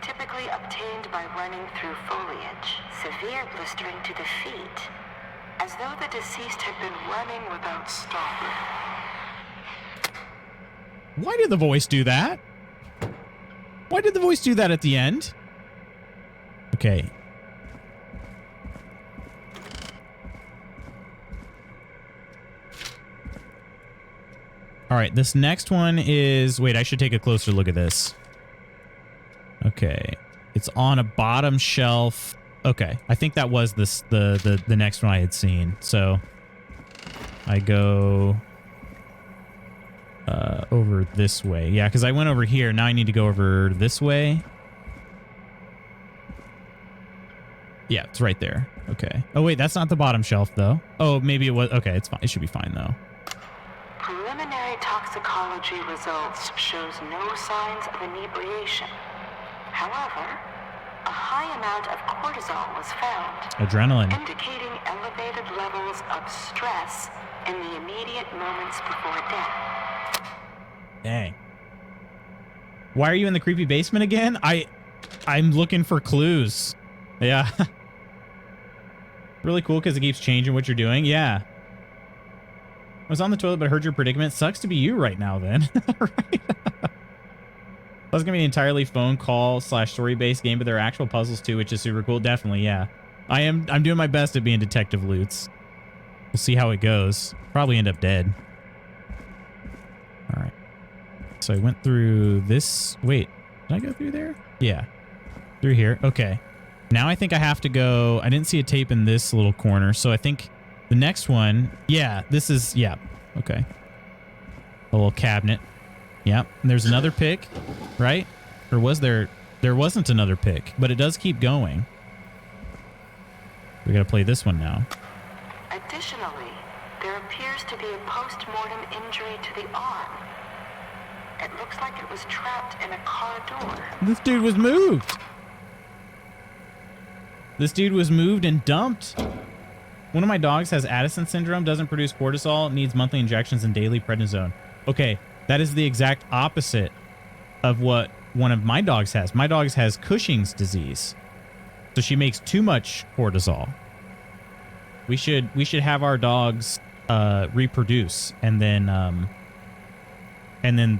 typically obtained by running through foliage. Severe blistering to the feet, as though the deceased had been running without stopping. Why did the voice do that? Why did the voice do that at the end? Okay. All right, this next one is... Wait, I should take a closer look at this. Okay. It's on a bottom shelf. Okay, I think that was the next one I had seen. So I go over this way. Yeah, because I went over here. Now I need to go over this way. Yeah, it's right there. Okay. Oh, wait, that's not the bottom shelf, though. Oh, maybe it was. Okay, it's fine. It should be fine, though. Preliminary toxicology results shows no signs of inebriation. However, a high amount of cortisol was found. Adrenaline. Indicating elevated levels of stress in the immediate moments before death. Dang. Why are you in the creepy basement again? I'm looking for clues. Yeah. Really cool because it keeps changing what you're doing. Yeah. I was on the toilet but heard your predicament. Sucks to be you right now then. Right. That's going to be an entirely phone call / story-based game, but there are actual puzzles too, which is super cool. Definitely, yeah. I'm doing my best at being Detective Loots. We'll see how it goes. Probably end up dead. All right. So I went through this. Wait, did I go through there? Yeah. Through here. Okay. Now I think I have to go. I didn't see a tape in this little corner, so I think the next one. Yeah, this is. Yeah. Okay. A little cabinet. Yep. And there's another pick, right? Or was there? There wasn't another pick, but it does keep going. We got to play this one now. Additionally, there appears to be a post-mortem injury to the arm. It looks like it was trapped in a car door. This dude was moved. This dude was moved and dumped. One of my dogs has Addison syndrome, doesn't produce cortisol, needs monthly injections and daily prednisone. Okay, that is the exact opposite of what one of my dogs has. My dog has Cushing's disease. So she makes too much cortisol. We should have our dogs reproduce, and then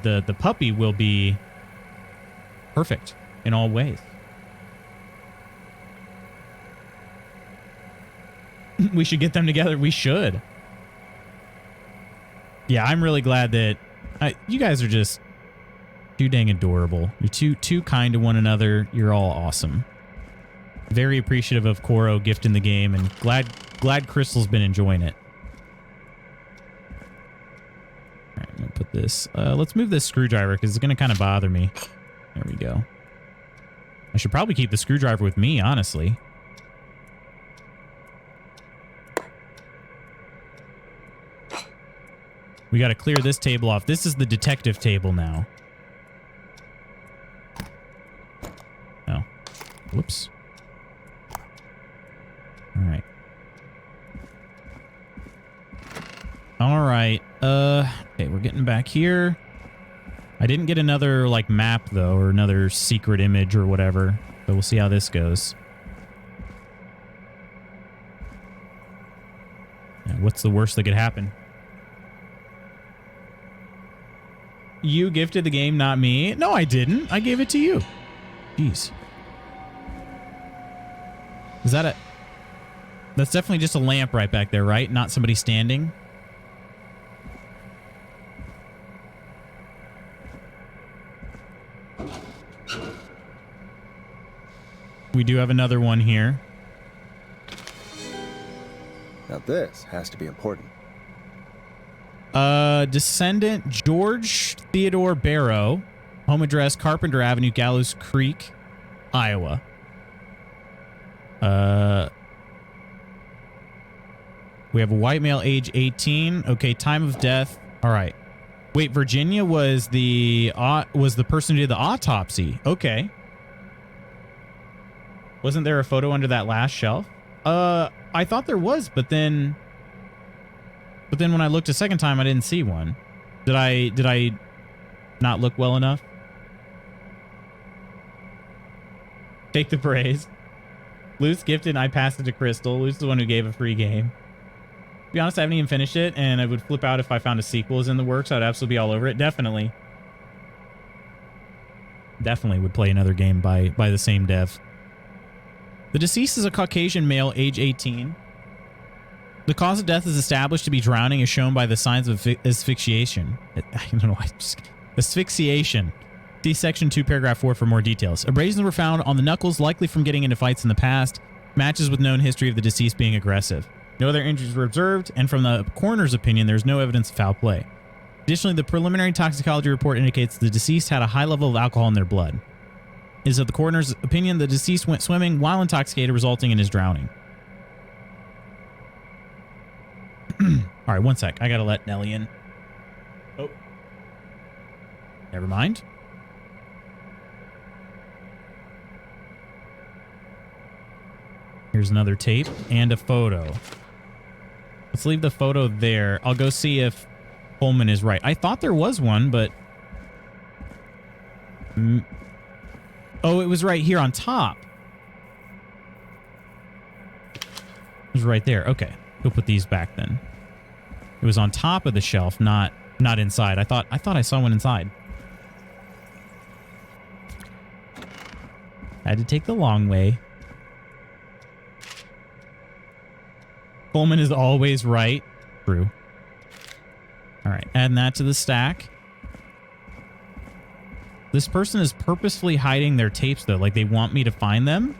the puppy will be perfect in all ways. We should get them together. We should. Yeah, I'm really glad that you guys are just too dang adorable. You're too kind to one another. You're all awesome. Very appreciative of Koro gifting the game, and glad Crystal's been enjoying it. All right, I'm gonna put this. Let's move this screwdriver because it's gonna kind of bother me. There we go. I should probably keep the screwdriver with me, honestly. We got to clear this table off. This is the detective table now. Oh. Whoops. All right. All right. Okay, we're getting back here. I didn't get another, like, map, though, or another secret image or whatever. So we'll see how this goes. Yeah, what's the worst that could happen? You gifted the game, not me. No, I didn't. I gave it to you. Jeez. Is that a... That's definitely just a lamp right back there, right? Not somebody standing. We do have another one here. Now this has to be important. Descendant George Theodore Barrow, home address Carpenter Avenue, Gallows Creek, Iowa. We have a white male, age 18. Okay, time of death. All right. Wait, Virginia was the person who did the autopsy. Okay. Wasn't there a photo under that last shelf? I thought there was, but then when I looked a second time, I didn't see one. Did I not look well enough? Take the praise. Luce gifted and I passed it to Crystal. Luce is the one who gave a free game. To be honest, I haven't even finished it, and I would flip out if I found a sequel is in the works. I'd absolutely be all over it. Definitely. Definitely would play another game by the same dev. The deceased is a Caucasian male, age 18. The cause of death is established to be drowning as shown by the signs of asphyxiation. I don't know why. Asphyxiation. See section 2, paragraph 4 for more details. Abrasions were found on the knuckles, likely from getting into fights in the past. Matches with known history of the deceased being aggressive. No other injuries were observed, and from the coroner's opinion, there's no evidence of foul play. Additionally, the preliminary toxicology report indicates the deceased had a high level of alcohol in their blood. It is of the coroner's opinion the deceased went swimming while intoxicated, resulting in his drowning. All right, one sec. I gotta let Nelly in. Oh. Never mind. Here's another tape and a photo. Let's leave the photo there. I'll go see if Pullman is right. I thought there was one, but... Oh, it was right here on top. It was right there. Okay. We'll put these back then. It was on top of the shelf, not inside. I thought I saw one inside. I had to take the long way. Pullman is always right. True. All right, adding that to the stack. This person is purposefully hiding their tapes, though. Like, they want me to find them.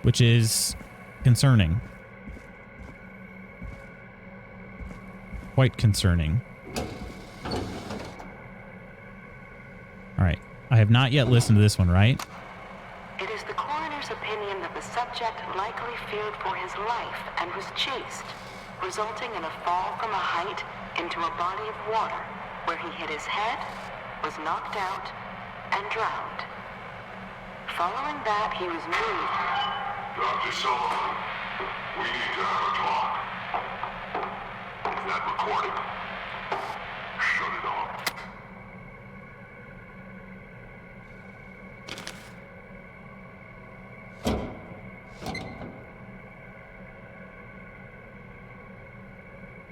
Which is concerning. Quite concerning. All right. I have not yet listened to this one, right? It is the coroner's opinion that the subject likely feared for his life and was chased, resulting in a fall from a height into a body of water where he hit his head, was knocked out, and drowned. Following that, he was moved. Dr. Sullivan, we need to have a talk. Is that recording? Shut it off.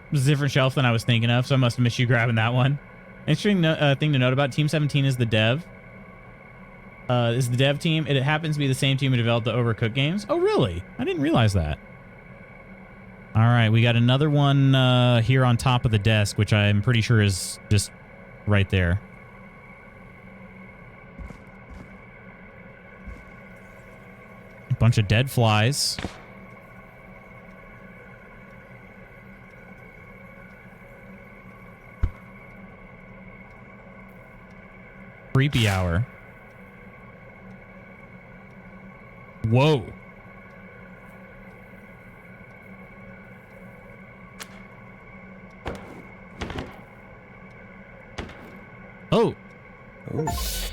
It was a different shelf than I was thinking of, so I must have missed you grabbing that one. Interesting thing to note about Team 17 is the dev. Is the dev team. It happens to be the same team who developed the Overcooked games. Oh, really? I didn't realize that. All right, we got another one here on top of the desk, which I'm pretty sure is just right there. Bunch of dead flies. Creepy hour. Whoa. Oh. Ooh,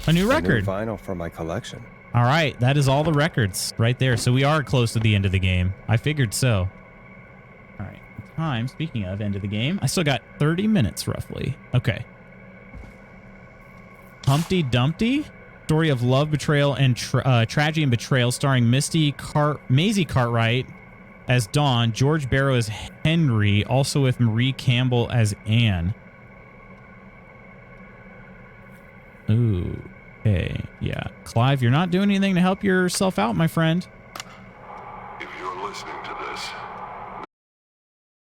A new a record. new vinyl for my collection. All right, that is all the records right there. So we are close to the end of the game. I figured so. All right, time. Speaking of end of the game, I still got 30 minutes roughly. Okay. Humpty Dumpty, story of love, betrayal, and tragedy and betrayal, starring Maisie Cartwright as Dawn, George Barrow as Henry, also with Marie Campbell as Anne. Ooh. Okay, yeah. Clive, you're not doing anything to help yourself out, my friend.